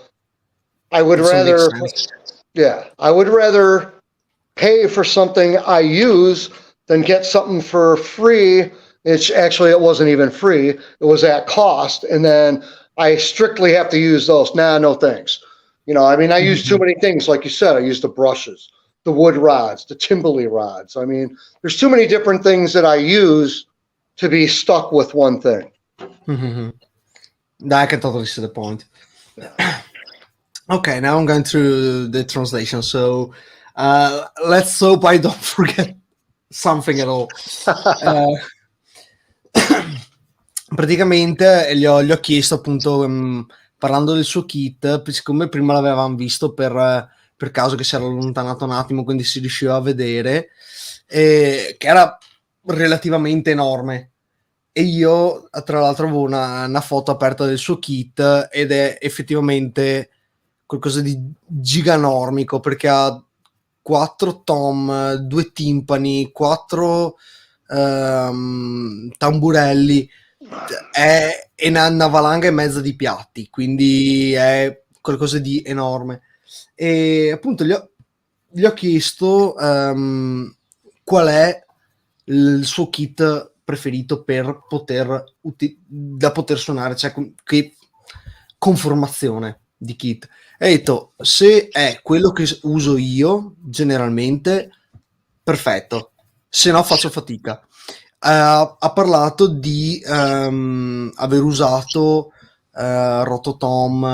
I would rather pay for something I use than get something for free. It wasn't even free. It was at cost. And then I strictly have to use those. Nah, no thanks. You know, I mean, I use too many things. Like you said, I use the brushes, the wood rods, the Timberley rods. I mean, there's too many different things that I use to be stuck with one thing. I can totally see the point. Yeah. Okay, now I'm going through the translation. So let's hope I don't forget something at all. Praticamente gli ho chiesto appunto, parlando del suo kit, siccome prima l'avevamo visto per caso, che si era allontanato un attimo, quindi si riusciva a vedere, che era relativamente enorme, e io tra l'altro avevo una foto aperta del suo kit ed è effettivamente qualcosa di giganormico, perché ha 4 tom, 2 timpani, 4 tamburelli, è una valanga e mezza di piatti, quindi è qualcosa di enorme. E appunto gli ho chiesto qual è il suo kit preferito per da poter suonare, cioè che conformazione di kit. E ha detto, se è quello che uso io generalmente, perfetto, se no faccio fatica. Ha parlato di aver usato rototom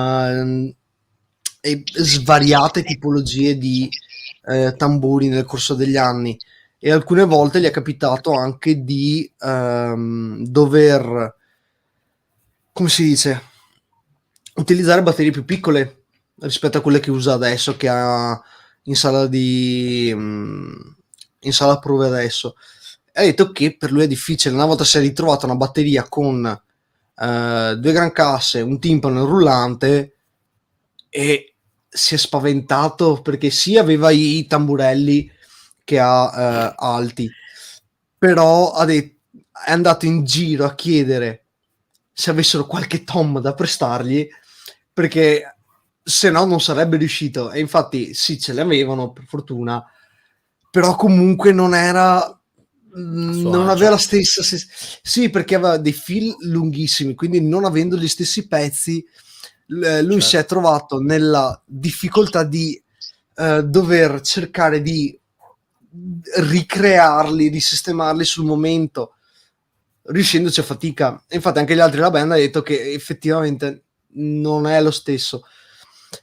e svariate tipologie di tamburi nel corso degli anni, e alcune volte gli è capitato anche di dover, come si dice, utilizzare batterie più piccole rispetto a quelle che usa adesso, che ha in sala prove adesso. Ha detto che per lui è difficile. Una volta si è ritrovato una batteria con 2 gran casse, un timpano e un rullante, e si è spaventato perché sì, aveva i tamburelli che ha alti, però è andato in giro a chiedere se avessero qualche tom da prestargli, perché se no non sarebbe riuscito. E infatti sì, ce le avevano per fortuna, però comunque non aveva la stessa sì, perché aveva dei fil lunghissimi, quindi non avendo gli stessi pezzi lui si è trovato nella difficoltà di dover cercare di ricrearli, di sistemarli sul momento, riuscendoci a fatica. E infatti anche gli altri della band hanno detto che effettivamente non è lo stesso.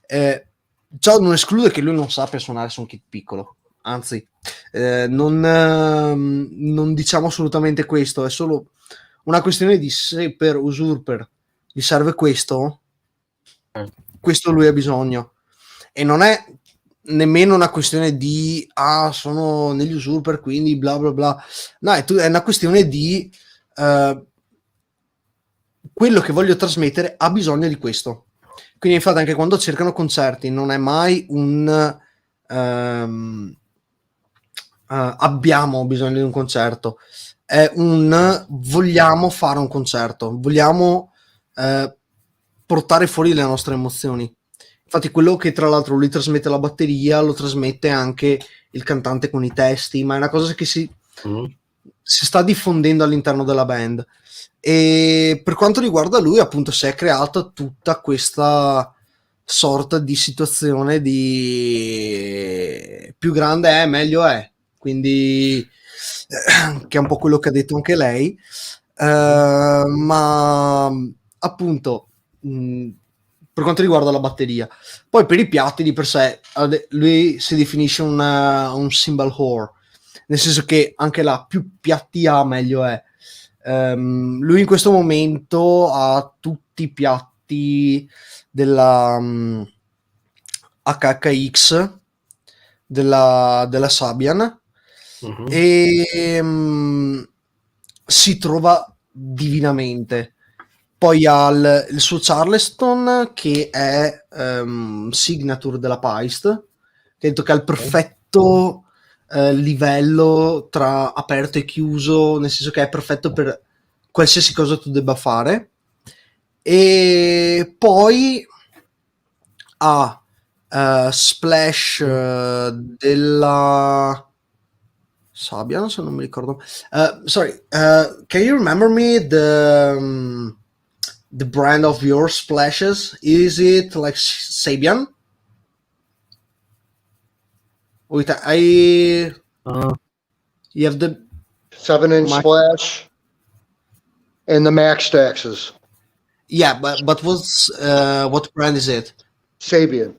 Ciò non esclude che lui non sappia suonare su un kit piccolo, anzi non diciamo assolutamente questo, è solo una questione di se per Usurper gli serve questo lui ha bisogno, e non è nemmeno una questione di sono negli Usurper quindi bla bla bla, no, è una questione di quello che voglio trasmettere ha bisogno di questo. Quindi infatti anche quando cercano concerti non è mai abbiamo bisogno di un concerto, è un vogliamo fare un concerto, vogliamo portare fuori le nostre emozioni. Infatti quello che tra l'altro lui trasmette la batteria lo trasmette anche il cantante con i testi, ma è una cosa che si sta diffondendo all'interno della band. E per quanto riguarda lui, appunto, si è creata tutta questa sorta di situazione di più grande è meglio è, quindi che è un po' quello che ha detto anche lei, ma appunto per quanto riguarda la batteria, poi per i piatti di per sé lui si definisce un cymbal whore, nel senso che anche là più piatti ha meglio è. Lui in questo momento ha tutti i piatti della HHX della Sabian e si trova divinamente. Poi ha il suo Charleston che è signature della Paist, che ha detto che ha il perfetto livello tra aperto e chiuso, nel senso che è perfetto per qualsiasi cosa tu debba fare. E poi ha Splash della Sabian, se non mi ricordo. Sorry, can you remember me the brand of your splashes? Is it like Sabian? Wait, you have the 7-inch splash and the Max Staxes. Yeah, but what brand is it? Sabian.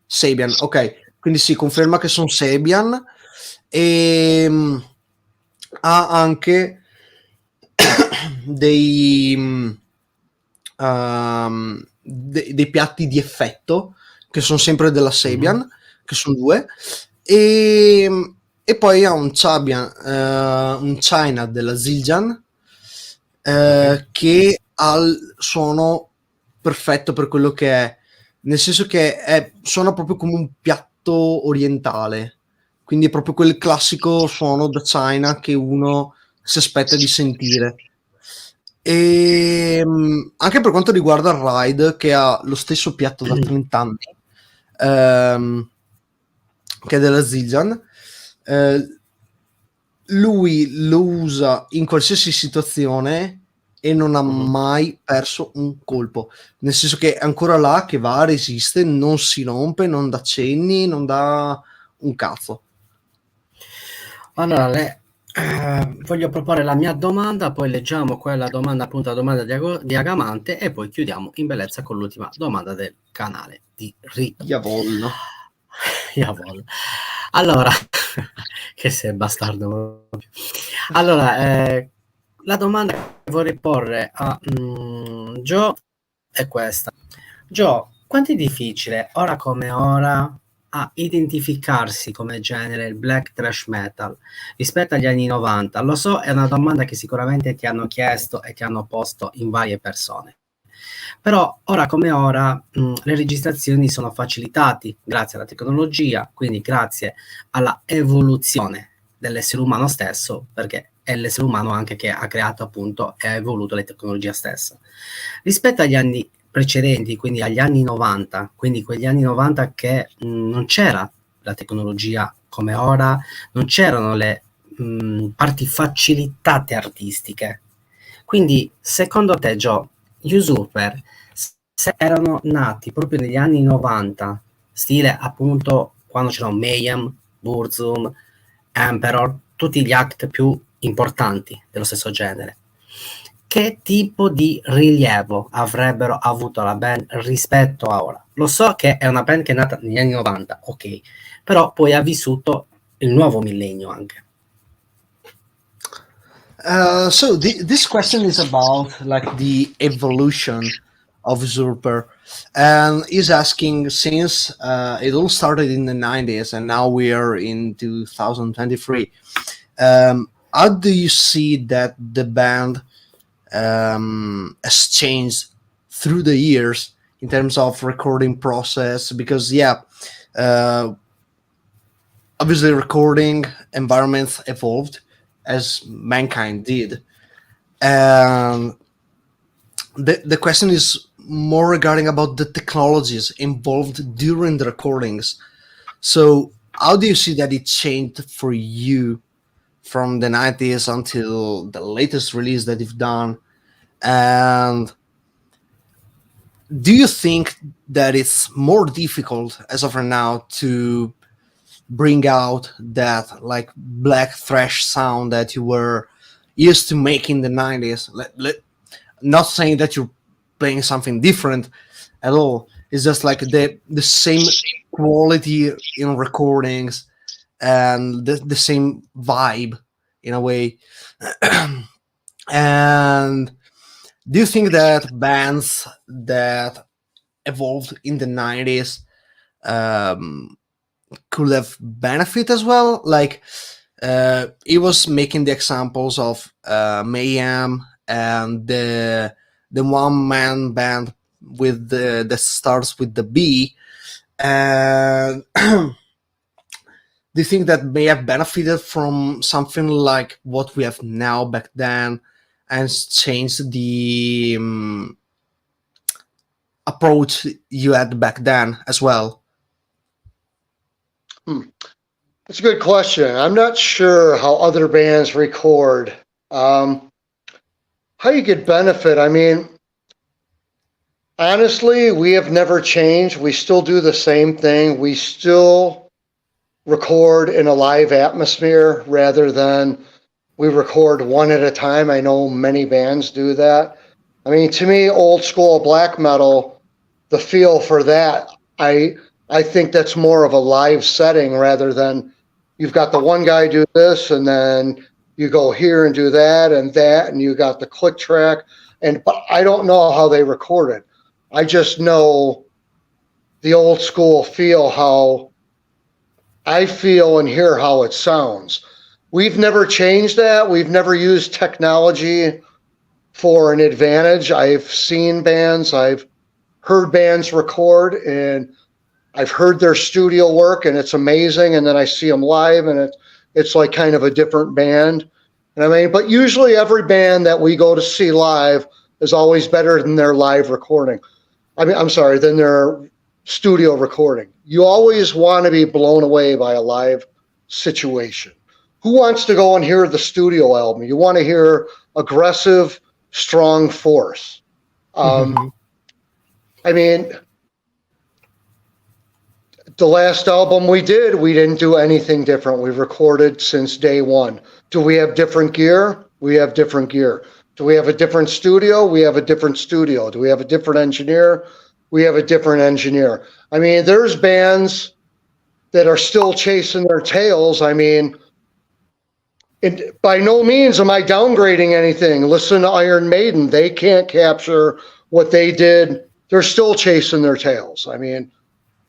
Sabian, ok. Quindi si conferma che sono Sabian e ha anche dei piatti di effetto che sono sempre della Sabian, che sono 2, e poi ha un Sabian, un China della Zildjian che ha il suono perfetto per quello che è, nel senso che suona proprio come un piatto orientale, quindi è proprio quel classico suono da China che uno si aspetta di sentire. E anche per quanto riguarda il Ride, che ha lo stesso piatto da 30 anni, che è della Zildjian, lui lo usa in qualsiasi situazione e non ha mai perso un colpo, nel senso che è ancora là che va, resiste, non si rompe, non dà cenni, non dà un cazzo. Allora, voglio proporre la mia domanda, poi leggiamo quella domanda, appunto la domanda di Agamante, e poi chiudiamo in bellezza con l'ultima domanda del canale di Rito. Diavolno. Allora, che sei bastardo. Allora, la domanda che vorrei porre a Gio è questa. Gio, quanto è difficile, ora come ora, a identificarsi come genere il black thrash metal rispetto agli anni 90? Lo so, è una domanda che sicuramente ti hanno chiesto e ti hanno posto in varie persone. Però ora come ora le registrazioni sono facilitate grazie alla tecnologia, quindi grazie alla evoluzione dell'essere umano stesso, perché è l'essere umano anche che ha creato appunto e ha evoluto la tecnologia stessa. Rispetto agli anni precedenti, quindi agli anni 90, quindi quegli anni 90 che non c'era la tecnologia come ora, non c'erano le parti facilitate artistiche. Quindi secondo te, Gio, Usurper, se erano nati proprio negli anni 90, stile appunto quando c'erano Mayhem, Burzum, Emperor, tutti gli act più importanti dello stesso genere, che tipo di rilievo avrebbero avuto la band rispetto a ora? Lo so che è una band che è nata negli anni 90, ok, però poi ha vissuto il nuovo millennio anche. So this question is about like the evolution of Usurper, and is asking since it all started in the 90s and now we are in 2023. How do you see that the band has changed through the years in terms of recording process? Because obviously recording environments evolved as mankind did, and the question is more regarding about the technologies involved during the recordings. So how do you see that it changed for you from the 90s until the latest release that you've done? And do you think that it's more difficult as of right now to bring out that like black thrash sound that you were used to make in the 90s? Not saying that you're playing something different at all. It's just like the same quality in recordings and the same vibe in a way. And do you think that bands that evolved in the 90s could have benefit as well? Like he was making the examples of Mayhem and the one-man band with that starts with the B. And do you think that may have benefited from something like what we have now back then, and changed the approach you had back then as well? That's a good question. I'm not sure how other bands record. How you could benefit, I mean, honestly, we have never changed. We still do the same thing. We still record in a live atmosphere rather than we record one at a time. I know many bands do that. I mean, to me, old school black metal, the feel for that, I think that's more of a live setting rather than you've got the one guy do this and then you go here and do that, and you got the click track. But I don't know how they record it. I just know the old school feel, how I feel and hear how it sounds. We've never changed that. We've never used technology for an advantage. I've seen bands, I've heard bands record, and I've heard their studio work, and it's amazing. And then I see them live, and it's like kind of a different band. And I mean, but usually every band that we go to see live is always better than their live recording. I mean, I'm sorry, than their studio recording. You always want to be blown away by a live situation. Who wants to go and hear the studio album? You want to hear aggressive, strong force. I mean, the last album we did, we didn't do anything different. We've recorded since day one. Do we have different gear? We have different gear. Do we have a different studio? We have a different studio. Do we have a different engineer? We have a different engineer. I mean, there's bands that are still chasing their tails. I mean, by no means am I downgrading anything. Listen to Iron Maiden. They can't capture what they did. They're still chasing their tails. I mean,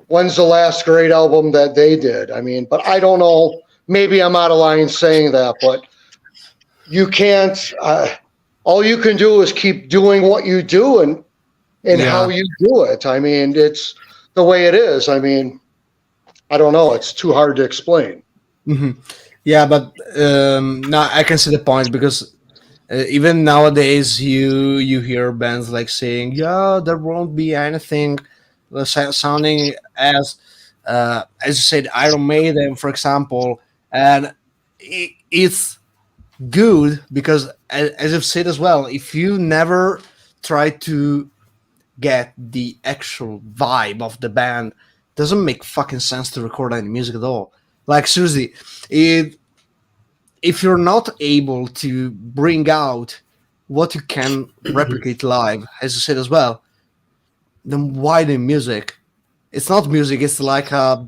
when's the last great album that they did? I mean, but I don't know. Maybe I'm out of line saying that, but you can't. All you can do is keep doing what you do and how you do it. I mean, it's the way it is. I mean, I don't know. It's too hard to explain. Mm-hmm. Yeah, but no, I can see the point, because even nowadays you hear bands like saying, "Yeah, there won't be anything sounding as you said, Iron Maiden, for example," and it's good because, as I've said as well, if you never try to get the actual vibe of the band, it doesn't make fucking sense to record any music at all. Like, seriously, if you're not able to bring out what you can replicate live, as you said as well, then why the music? It's not music, it's like a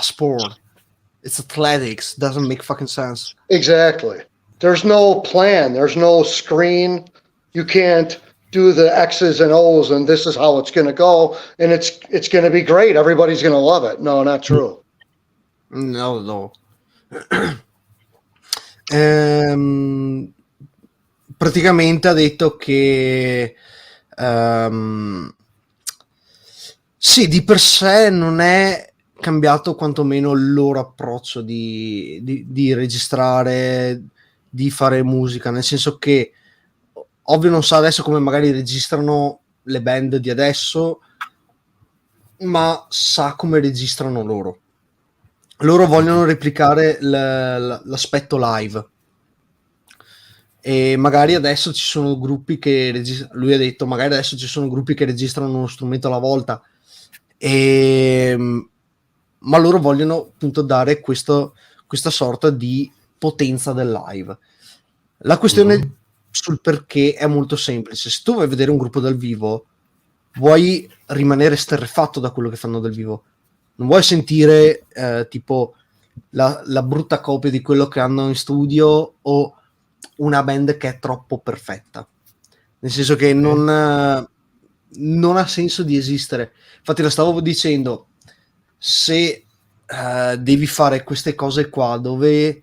sport. It's athletics. Doesn't make fucking sense. Exactly. There's no plan. There's no screen. You can't do the X's and O's and this is how it's going to go and it's going to be great. Everybody's going to love it. No, not true. No. Praticamente ha detto che sì, di per sé non è cambiato quantomeno il loro approccio di registrare, di fare musica, nel senso che ovvio non so adesso come magari registrano le band di adesso, ma sa come registrano loro. Loro vogliono replicare l'aspetto live, e magari adesso ci sono gruppi che lui ha detto magari adesso ci sono gruppi che registrano uno strumento alla volta, ma loro vogliono appunto dare questa sorta di potenza del live. La questione sul perché è molto semplice. Se tu vai a vedere un gruppo dal vivo, vuoi rimanere esterrefatto da quello che fanno dal vivo, non vuoi sentire tipo la brutta copia di quello che hanno in studio o una band che è troppo perfetta, nel senso che non ha senso di esistere. Infatti lo stavo dicendo, se devi fare queste cose qua dove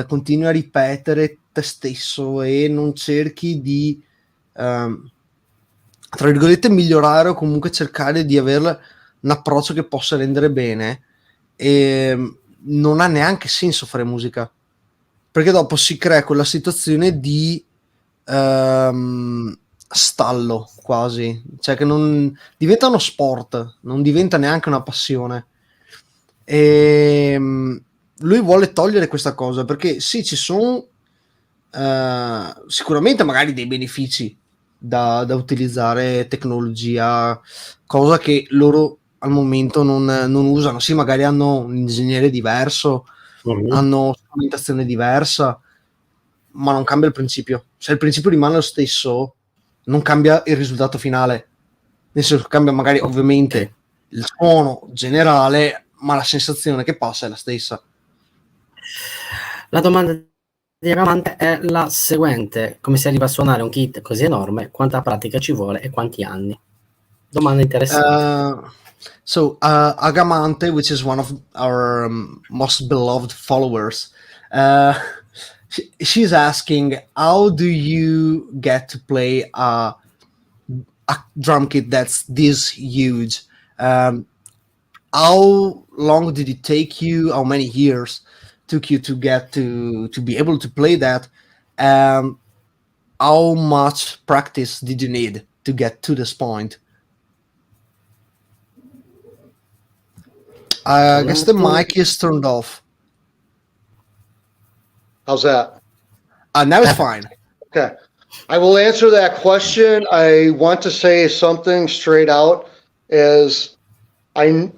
continui a ripetere te stesso e non cerchi di tra virgolette migliorare o comunque cercare di avere un approccio che possa rendere bene, e non ha neanche senso fare musica, perché dopo si crea quella situazione di stallo quasi, cioè che non diventa uno sport, non diventa neanche una passione. E lui vuole togliere questa cosa, perché sì, ci sono sicuramente magari dei benefici da utilizzare tecnologia, cosa che loro al momento non usano. Sì, magari hanno un ingegnere diverso, hanno strumentazione diversa, ma non cambia il principio. Se il principio rimane lo stesso, non cambia il risultato finale. Nel senso, cambia magari ovviamente il suono generale, ma la sensazione che passa è la stessa. La domanda di Agamante è la seguente: come si arriva a suonare un kit così enorme, quanta pratica ci vuole e quanti anni? Domanda interessante. Agamante, which is one of our most beloved followers, she's asking, how do you get to play a drum kit that's this huge? How long did it take you? How many years took you to get to be able to play that? How much practice did you need to get to this point? I guess the mic is turned off. How's that? Now it's fine. Okay. I will answer that question. I want to say something straight out, is I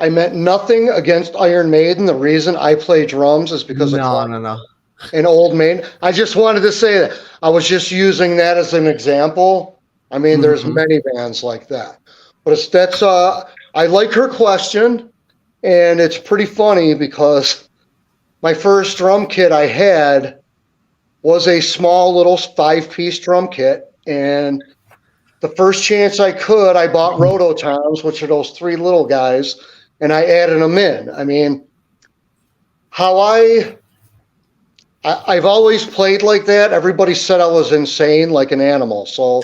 meant nothing against Iron Maiden. The reason I play drums is because of an old Maiden. I just wanted to say that. I was just using that as an example. I mean, there's many bands like that. But I like her question, and it's pretty funny because my first drum kit I had was a small little 5-piece drum kit, and the first chance I could, I bought Rototoms, which are those 3 little guys, and I added them in. I mean, I've always played like that. Everybody said I was insane, like an animal. So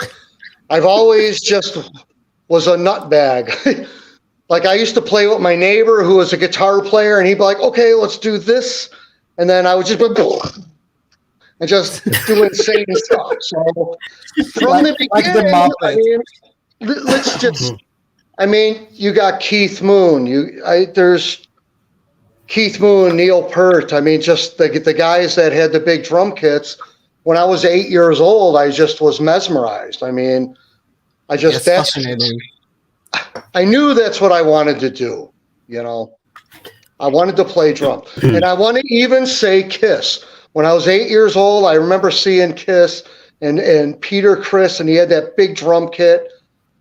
I've always just was a nutbag. Like, I used to play with my neighbor who was a guitar player, and he'd be like, okay, let's do this. And then I would just and just do insane stuff. So from the beginning, you got Keith Moon. There's Keith Moon, Neil Peart. I mean, just the guys that had the big drum kits. When I was 8 years old, I just was mesmerized. I mean, that's fascinating. I knew that's what I wanted to do. You know, I wanted to play drums, and I want to even say Kiss. When I was 8 years old, I remember seeing Kiss and Peter Criss, and he had that big drum kit.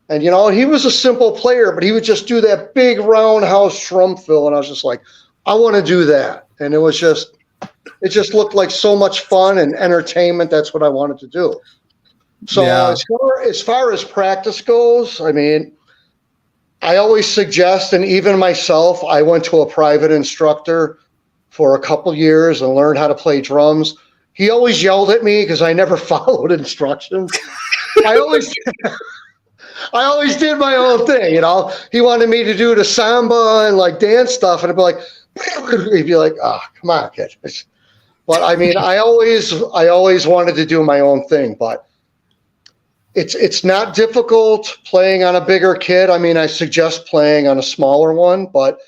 And, you know, he was a simple player, but he would just do that big roundhouse drum fill. And I was just like, I want to do that. And it just looked like so much fun and entertainment. That's what I wanted to do. So as far as practice goes, I mean, I always suggest, and even myself, I went to a private instructor for a couple years and learned how to play drums. He always yelled at me because I never followed instructions. I always did my own thing, you know. He wanted me to do the samba and like dance stuff, and I'd be like, he'd be like, "Oh, come on, kid." But I mean, I always wanted to do my own thing, but it's not difficult playing on a bigger kit. I mean, I suggest playing on a smaller one, but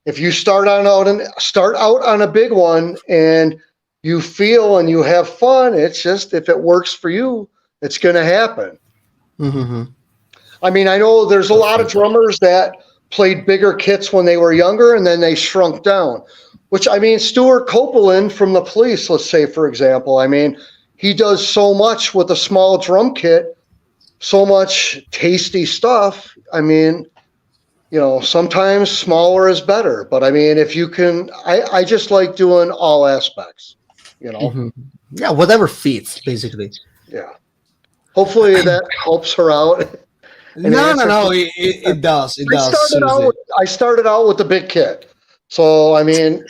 if you start out on a big one and you feel and you have fun, it's just, if it works for you, it's going to happen. Mm-hmm. I mean, I know there's a lot of drummers that played bigger kits when they were younger and then they shrunk down, which, I mean, Stuart Copeland from the Police, let's say, for example, I mean, he does so much with a small drum kit, so much tasty stuff. I mean, you know, sometimes smaller is better, but I mean, if you can, I just like doing all aspects, you know? Mm-hmm. Yeah, whatever fits, basically. Yeah. Hopefully that helps her out. No, it does. It does. I started out with the big kit. So, I mean,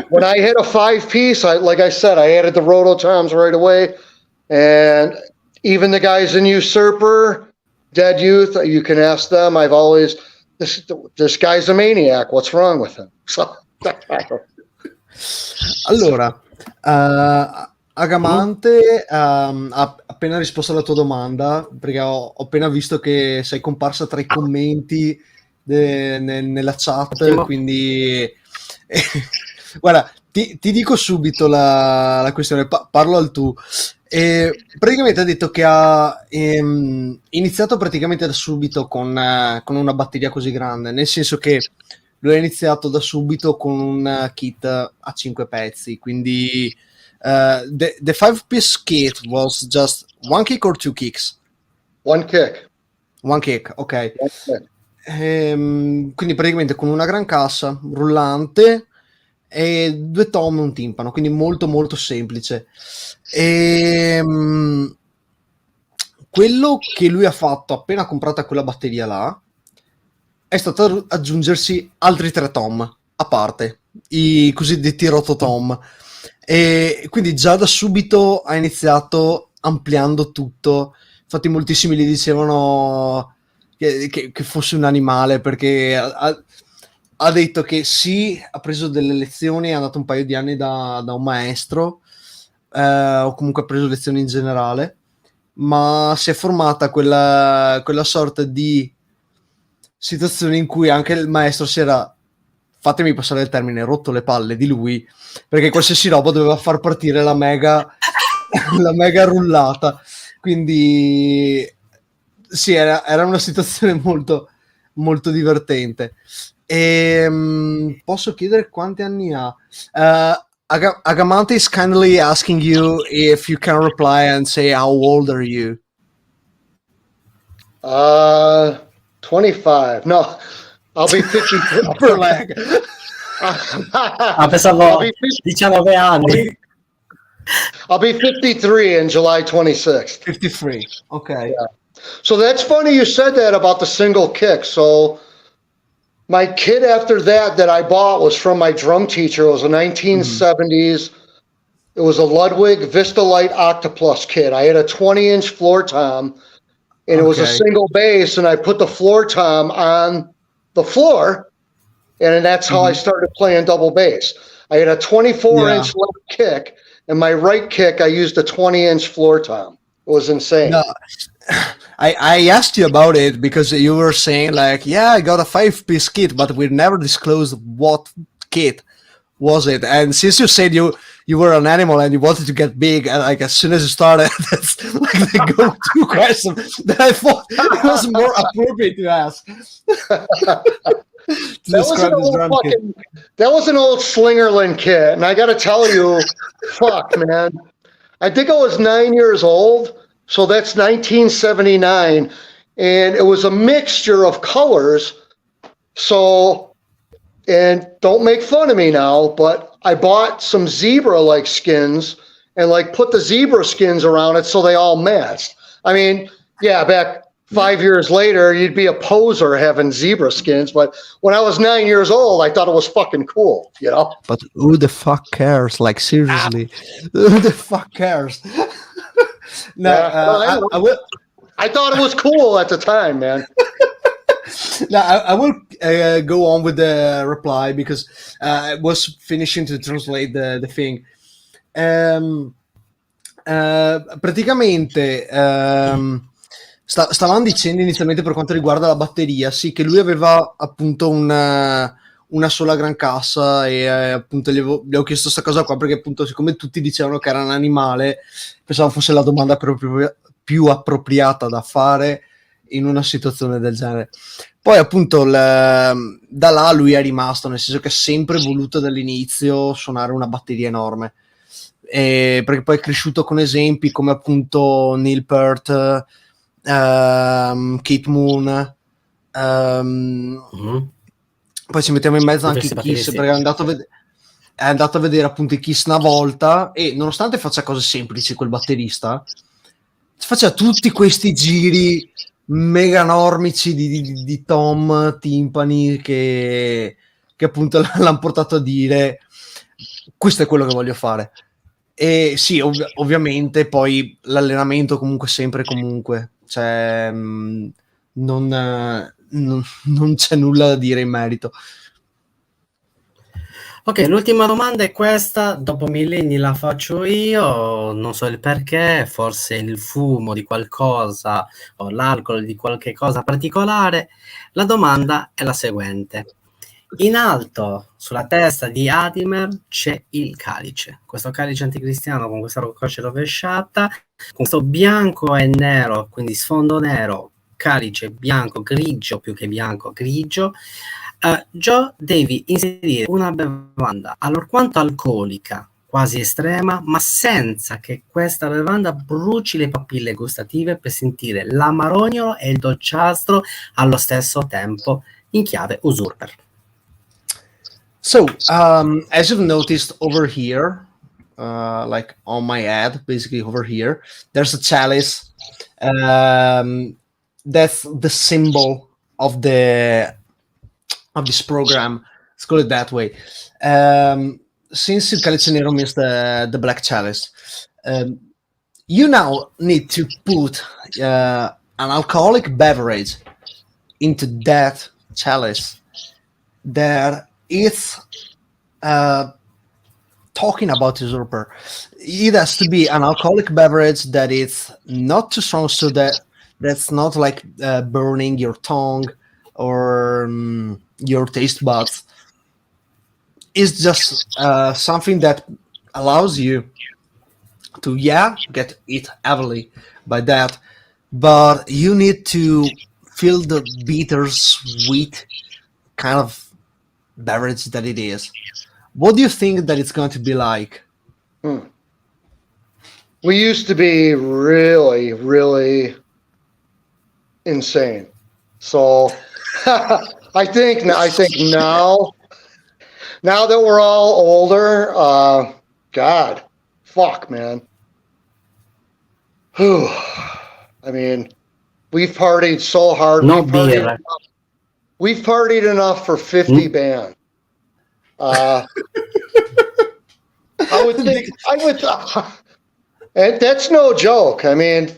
when I hit a 5-piece, like I said, I added the rototoms right away. And even the guys in Usurper, Dead Youth, you can ask them. I've always, this guy's a maniac. What's wrong with him? So, allora, Agamante ha appena risposto alla tua domanda, perché ho appena visto che sei comparsa tra i commenti nella chat, quindi guarda, ti dico subito la questione, parlo al tu. Praticamente ha detto che ha iniziato praticamente da subito con una batteria così grande, nel senso che lui ha iniziato da subito con un kit a 5 pezzi, quindi the 5-piece kit was just 1 kick or 2 kicks? 1 kick. 1 kick, ok. 1 kick. Quindi praticamente con una gran cassa rullante e 2 tom e un timpano, quindi molto molto semplice. Quello che lui ha fatto appena comprata quella batteria là è stato aggiungersi altri 3 tom a parte, i cosiddetti rototom, e quindi già da subito ha iniziato ampliando tutto. Infatti moltissimi gli dicevano che fosse un animale, perché ha detto che sì, ha preso delle lezioni, è andato un paio di anni da un maestro, o comunque ha preso lezioni in generale, ma si è formata quella sorta di situazione in cui anche il maestro si era, fatemi passare il termine, rotto le palle di lui, perché qualsiasi roba doveva far partire la mega rullata. Quindi sì, era una situazione molto molto divertente. Posso chiedere quanti anni ha? Agamante is kindly asking you if you can reply and say how old are you? 25. No, I'll be 50. Per leg. Pensavo 19 anni. I'll be 53 in July 26th. 53. Okay. Yeah. So that's funny you said that about the single kick. So my kit after that I bought was from my drum teacher. It was a 1970s. It was a Ludwig Vistalite Octoplus kit. I had a 20-inch floor tom, and it was a single bass, and I put the floor tom on the floor, and that's how I started playing double bass. I had a 24-inch left kick, and my right kick, I used a 20-inch floor tom. It was insane. No, I asked you about it because you were saying like, yeah, I got a 5-piece kit, but we never disclosed what kit was it. And since you said you were an animal and you wanted to get big, and like as soon as you started, that's like the go-to question that I thought it was more appropriate to ask. That was an old Slingerland kit, and I got to tell you, fuck, man. I think I was 9 years old, so that's 1979, and it was a mixture of colors. So, and don't make fun of me now, but I bought some zebra-like skins and like put the zebra skins around it so they all matched. I mean, yeah, back 5 years later, you'd be a poser having zebra skins, but when I was 9 years old, I thought it was fucking cool, you know? But who the fuck cares? Like, seriously, who the fuck cares? No, I thought it was cool at the time, man. Now, I will go on with the reply because I was finishing to translate the thing. Praticamente stavamo dicendo inizialmente per quanto riguarda la batteria, sì, che lui aveva appunto una sola gran cassa e appunto gli avevo chiesto questa cosa qua perché appunto siccome tutti dicevano che era un animale, pensavo fosse la domanda più appropriata da fare in una situazione del genere. Poi appunto da là lui è rimasto, nel senso che ha sempre voluto dall'inizio suonare una batteria enorme, perché poi è cresciuto con esempi come appunto Neil Peart, Kate Moon, poi ci mettiamo in mezzo anche i Kiss, perché è andato a vedere appunto i Kiss una volta e nonostante faccia cose semplici quel batterista, faceva tutti questi giri mega enormici di tom, timpani che appunto l'hanno portato a dire questo è quello che voglio fare. E sì, ovviamente poi l'allenamento comunque cioè non c'è nulla da dire in merito. Ok, l'ultima domanda è questa, dopo millenni la faccio io, non so il perché, forse il fumo di qualcosa o l'alcol di qualche cosa particolare. La domanda è la seguente. In alto, sulla testa di Adhimer, c'è il calice, questo calice anticristiano con questa croce rovesciata, con questo bianco e nero, quindi sfondo nero, calice bianco, grigio, più che bianco, grigio. Joe, devi inserire una bevanda allorquanto alcolica, quasi estrema, ma senza che questa bevanda bruci le papille gustative per sentire l'amarognolo e il dolciastro allo stesso tempo, in chiave Usurper. So, as you've noticed over here, like on my head, basically over here, there's a chalice. That's the symbol of this program. Let's call it that way. Since Calice Nero means the black chalice, you now need to put an alcoholic beverage into that chalice. There is talking about Usurper. It has to be an alcoholic beverage that is not too strong, so that's not like burning your tongue or your taste buds. It's just something that allows you to get it heavily by that, but you need to feel the bitter sweet kind of beverage that it is. What do you think that it's going to be like? We used to be really, really insane. So I think now that we're all older, God, fuck, man. Whew. I mean, we've partied so hard. We've partied enough for 50 bands. I would think, that's no joke. I mean,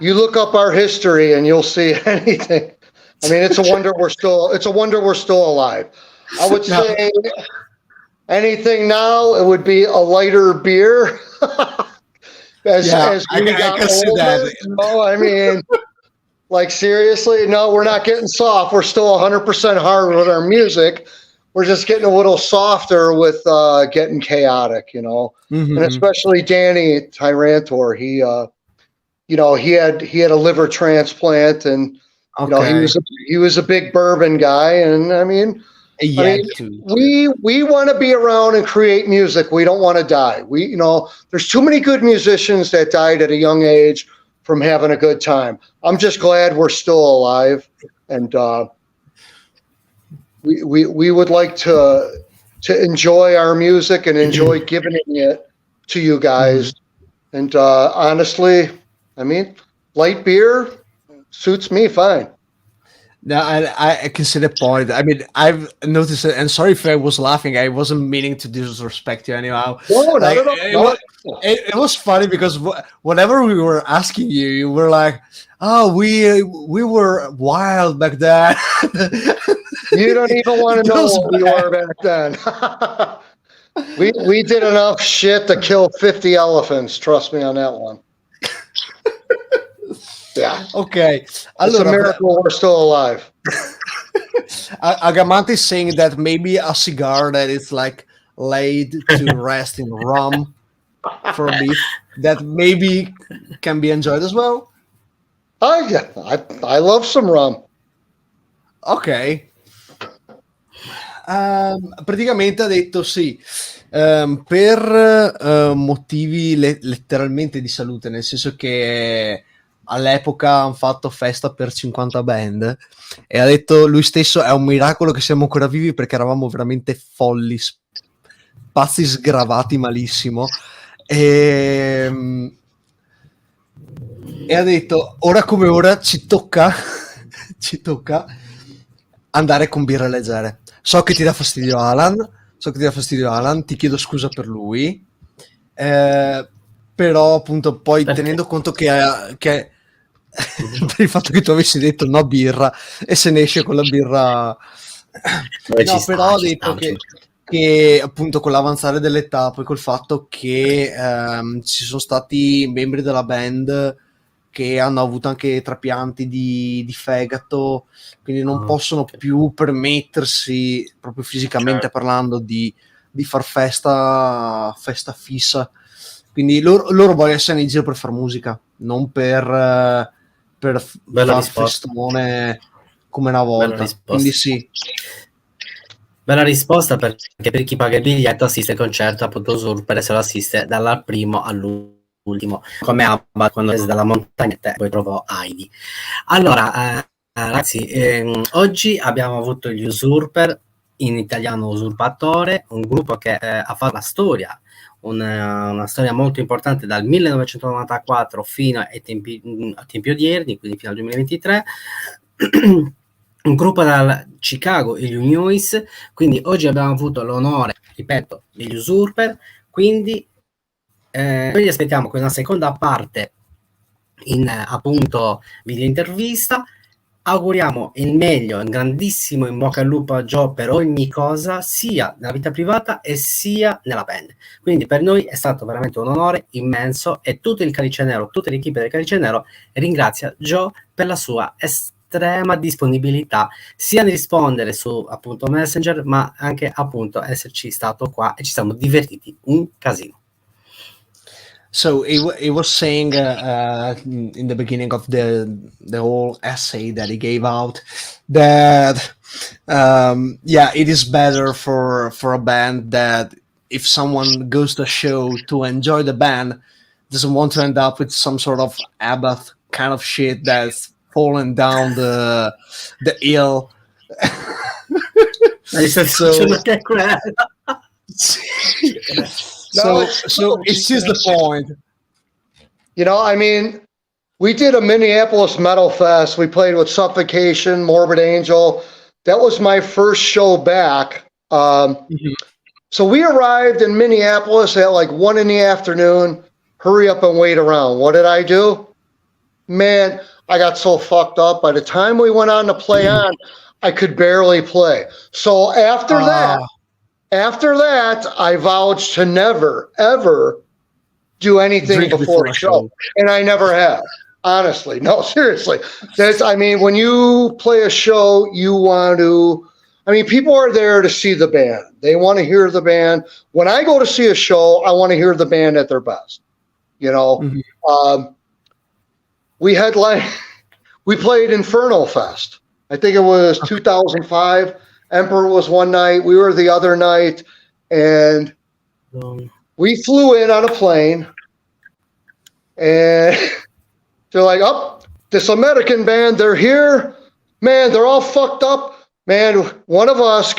you look up our history and you'll see anything. I mean, it's a wonder we're still alive. I would say anything now, it would be a lighter beer. as we got older, no, I mean, like seriously, no, we're not getting soft. We're still 100% hard with our music. We're just getting a little softer with getting chaotic, you know. Mm-hmm. And especially Danny Tyrantor, he had a liver transplant, and you know, he was a big bourbon guy, and I mean, we want to be around and create music. We don't want to die. There's too many good musicians that died at a young age from having a good time. I'm just glad we're still alive, and we would like to enjoy our music and enjoy giving it to you guys. And honestly, I mean, light beer suits me fine. No, I can see the point. I mean, I've noticed it, and sorry if I was laughing. I wasn't meaning to disrespect you anyhow. No, like, not at all. It was funny because whenever we were asking you, you were like, "Oh, we were wild back then." You don't even want to know what we were back then. we did enough shit to kill 50 elephants. Trust me on that one. Yeah. Okay. It's a miracle we're still alive. Agamante is saying that maybe a cigar that is like laid to rest in rum for a bit, that maybe can be enjoyed as well. Oh yeah, I love some rum. Ok. Praticamente ha detto sì, per motivi letteralmente di salute, nel senso che all'epoca hanno fatto festa per 50 band e ha detto lui stesso è un miracolo che siamo ancora vivi perché eravamo veramente folli, pazzi, sgravati malissimo, e ha detto ora come ora ci tocca andare con birre leggere. So che ti dà fastidio Alan, ti chiedo scusa per lui, però appunto poi perché? Tenendo conto che per il fatto che tu avessi detto no birra e se ne esce con la birra, no, però ho detto che appunto con l'avanzare dell'età, poi col fatto che ci sono stati membri della band che hanno avuto anche trapianti di fegato, quindi non possono più permettersi, proprio fisicamente parlando, di far festa fissa. Quindi loro vogliono essere in giro per far musica, non per far festone come una volta. Quindi sì. Bella risposta, perché per chi paga il biglietto assiste il concerto appunto Usurper e se lo assiste dal primo all'ultimo, come Abba quando è dalla montagnetta poi trovò Heidi. Allora ragazzi, oggi abbiamo avuto gli Usurper, in italiano Usurpatore, un gruppo che ha fatto la storia, una storia molto importante dal 1994 fino a tempi odierni, quindi fino al 2023. Un gruppo da Chicago, Illinois, quindi oggi abbiamo avuto l'onore, ripeto, degli Usurper, quindi noi vi aspettiamo con una seconda parte in appunto video intervista. Auguriamo il meglio, un grandissimo in bocca al lupo a Joe per ogni cosa, sia nella vita privata e sia nella band. Quindi per noi è stato veramente un onore immenso e tutto il Calice Nero, tutta l'equipe del Calice Nero ringrazia Joe per la sua estrema disponibilità, sia nel rispondere su appunto Messenger, ma anche appunto esserci stato qua e ci siamo divertiti un casino. So it was saying in the beginning of the whole essay that he gave out that it is better for a band that if someone goes to a show to enjoy the band, doesn't want to end up with some sort of Abbott kind of shit that's falling down the hill. So it's just the point. You know, I mean, we did a Minneapolis Metal Fest. We played with Suffocation, Morbid Angel. That was my first show back. So we arrived in Minneapolis at like 1 p.m. Hurry up and wait around. What did I do? Man, I got so fucked up. By the time we went on to play on, I could barely play. So after that, I vowed to never, ever do anything before a show. And I never have. Honestly. No, seriously. When you play a show, you want to... people are there to see the band. They want to hear the band. When I go to see a show, I want to hear the band at their best. You know? Mm-hmm. We played Inferno Fest. I think it was 2005. Emperor was one night. We were the other night. And we flew in on a plane. And they're like, this American band, they're here. Man, they're all fucked up. Man, one of us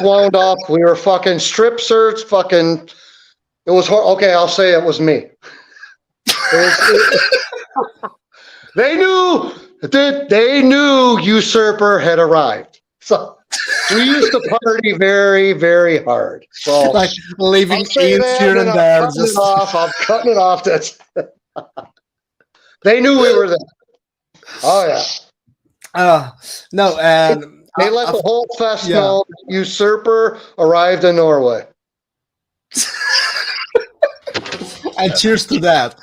wound up. We were fucking strip search. It was hard. Okay, I'll say it was me. They knew They knew Usurper had arrived. So we used to party very, very hard. So like leaving here and there. I'm cutting it off. That's they knew we were there. Oh yeah. No, and they let the whole fest know Usurper arrived in Norway. And cheers to that.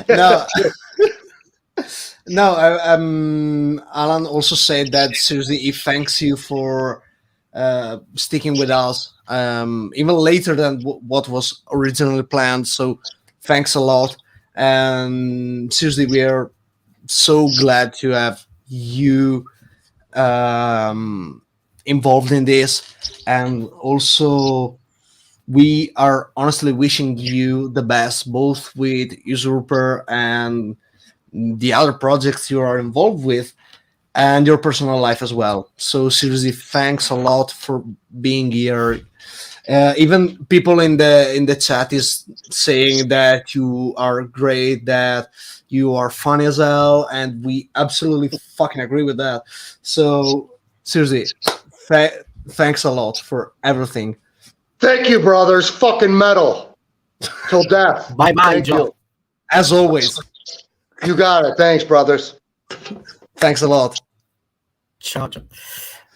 No. No, Alan also said that seriously he thanks you for sticking with us even later than what was originally planned. So thanks a lot. And seriously, we are so glad to have you involved in this. And also, we are honestly wishing you the best, both with Usurper and the other projects you are involved with, and your personal life as well. So seriously, thanks a lot for being here. Even people in the chat is saying that you are great, that you are funny as hell, and we absolutely fucking agree with that. So seriously, thanks a lot for everything. Thank you, brothers. Fucking metal till death. Bye, Joe. As always. You got it. Thanks, brothers. Thanks a lot. Ciao.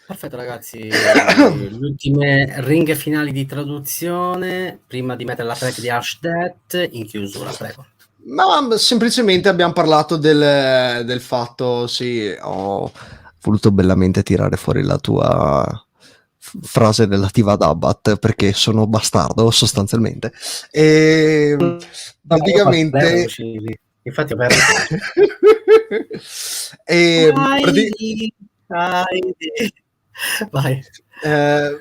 Perfetto, ragazzi. Le ultime ringhe finali di traduzione prima di mettere la track di Arshdet in chiusura, prego. Ma semplicemente abbiamo parlato del fatto, sì, ho voluto bellamente tirare fuori la tua frase relativa ad Abbat perché sono bastardo sostanzialmente e praticamente infatti ho vai.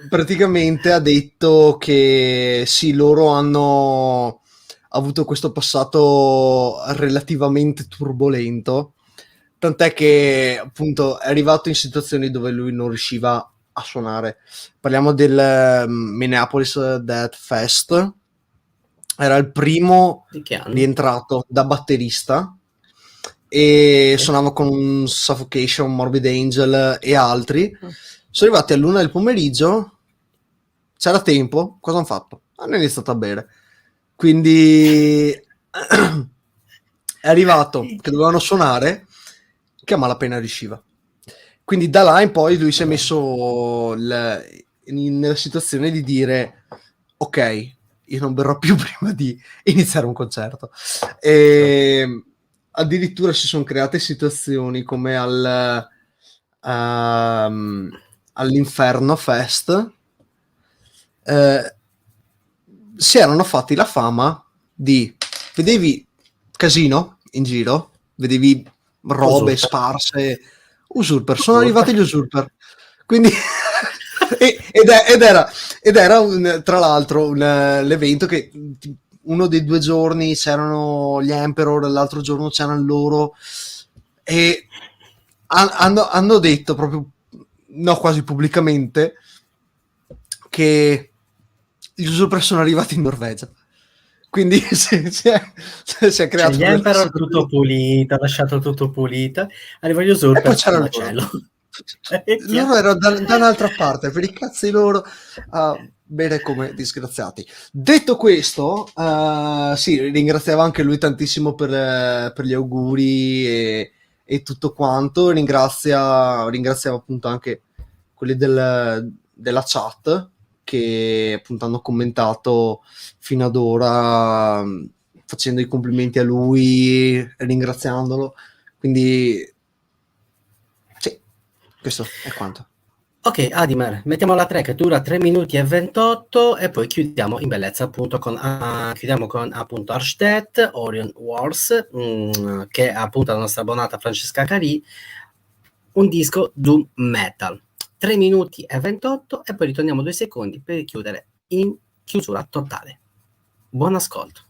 Praticamente ha detto che sì, loro hanno avuto questo passato relativamente turbolento, tant'è che appunto è arrivato in situazioni dove lui non riusciva a suonare. Parliamo del Minneapolis Death Fest. Era il primo rientrato da batterista e suonava con Suffocation, Morbid Angel e altri. Sono arrivati all'1 del pomeriggio, c'era tempo, cosa hanno fatto? Hanno iniziato a bere. Quindi è arrivato che dovevano suonare, che a malapena riusciva. Quindi da là in poi lui si è messo nella situazione di dire ok, io non berrò più prima di iniziare un concerto. E addirittura si sono create situazioni come all'Inferno Fest, si erano fatti la fama di, vedevi casino in giro, vedevi robe sparse, Usurper, sono arrivati gli Usurper, quindi ed era tra l'altro l'evento che uno dei 2 giorni c'erano gli Emperor, l'altro giorno c'erano loro, e hanno detto proprio, no, quasi pubblicamente, che gli Usurper sono arrivati in Norvegia. Quindi si è creato gli Emperor tutto pulito, ha lasciato tutto pulito, arriva gli Usurper, e poi c'era loro erano da un'altra parte, per i cazzi loro a bere come disgraziati. Detto questo, sì, ringraziava anche lui tantissimo per gli auguri e tutto quanto. Ringraziava appunto anche quelli della chat che appunto hanno commentato fino ad ora, facendo i complimenti a lui, ringraziandolo. Quindi sì, questo è quanto. Ok, Adimer, mettiamo la track, dura 3 minuti e 28 e poi chiudiamo in bellezza appunto con appunto Arshdet, Orion Wars, che è appunto la nostra abbonata Fransce Kali, un disco doom metal. 3 minuti e 28 e poi ritorniamo 2 secondi per chiudere in chiusura totale. Buon ascolto.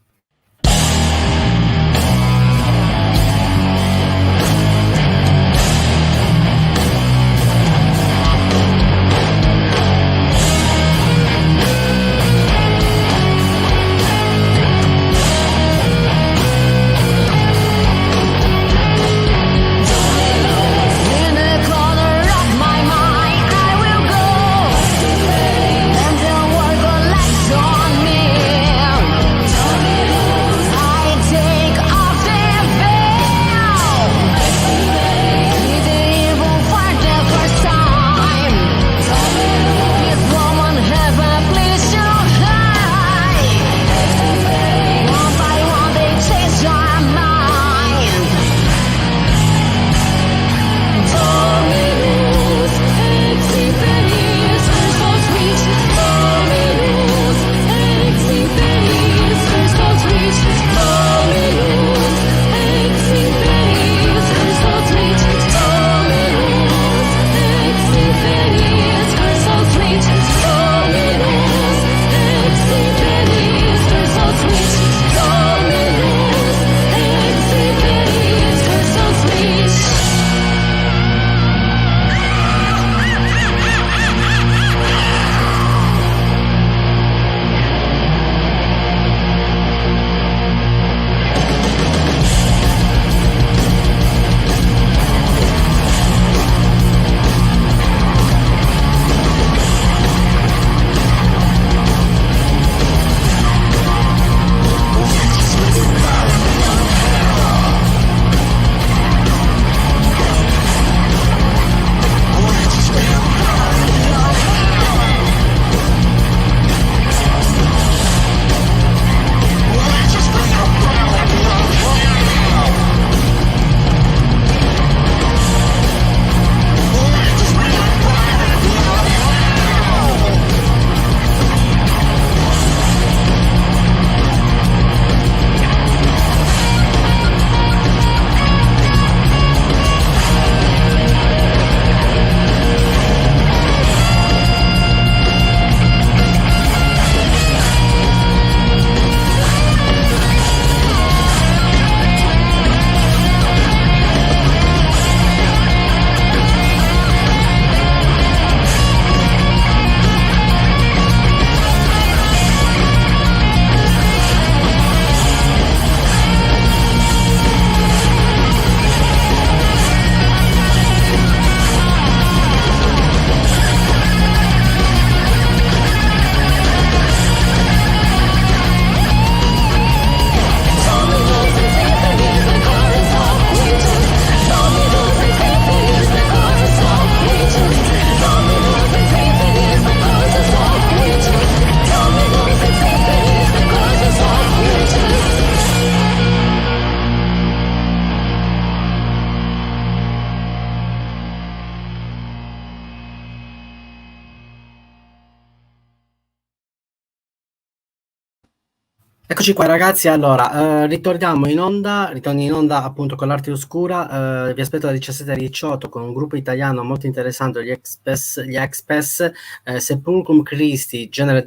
Eccoci qua ragazzi, allora ritorni in onda appunto con l'arte oscura, vi aspetto alle 17:18 con un gruppo italiano molto interessante, gli Expes, Sepulcrum Christi, genere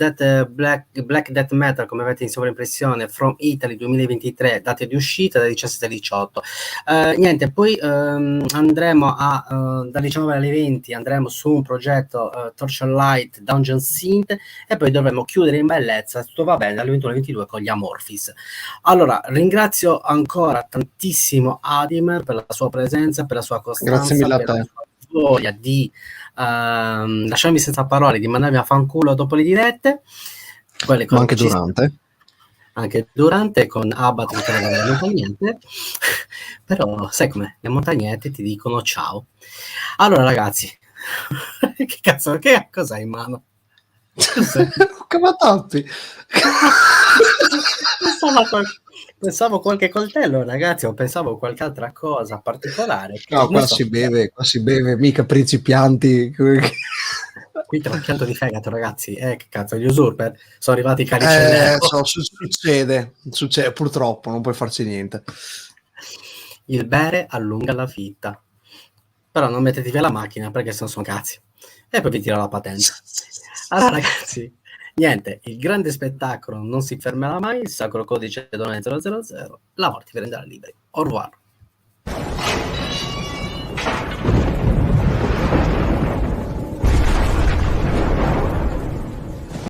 Black Death Metal, come avete in sovraimpressione, From Italy 2023, date di uscita dalle 17:18. Niente, poi andremo dalle 19 alle 20 andremo su un progetto Torchlight Dungeon Synth e poi dovremo chiudere in bellezza, tutto va bene, alle 21:22 con gli Amorphis. Allora, ringrazio ancora tantissimo Adimer per la sua presenza, per la sua costanza, Grazie mille a per te. la sua voglia di lasciarmi senza parole, di mandarmi a fanculo dopo le dirette. Quelle Ma anche durante. Anche durante con Abbat che non aveva montagnette, però sai com'è, le montagnette ti dicono ciao. Allora ragazzi, che cazzo, che cosa hai in mano? Cavatappi. Pensavo qualche coltello, ragazzi, o pensavo qualche altra cosa particolare. No, qua si beve, mica principianti. Qui trapianto di fegato, ragazzi. Che cazzo, gli Usurper sono arrivati i Calice Nero. Succede, purtroppo, non puoi farci niente. Il bere allunga la vita. Però non mettetevi via la macchina, perché se no sono cazzi. E poi vi tiro la patente. Allora, ragazzi, niente, il grande spettacolo non si fermerà mai, il sacro codice Donne 000, la morte vi renderà liberi. Au revoir.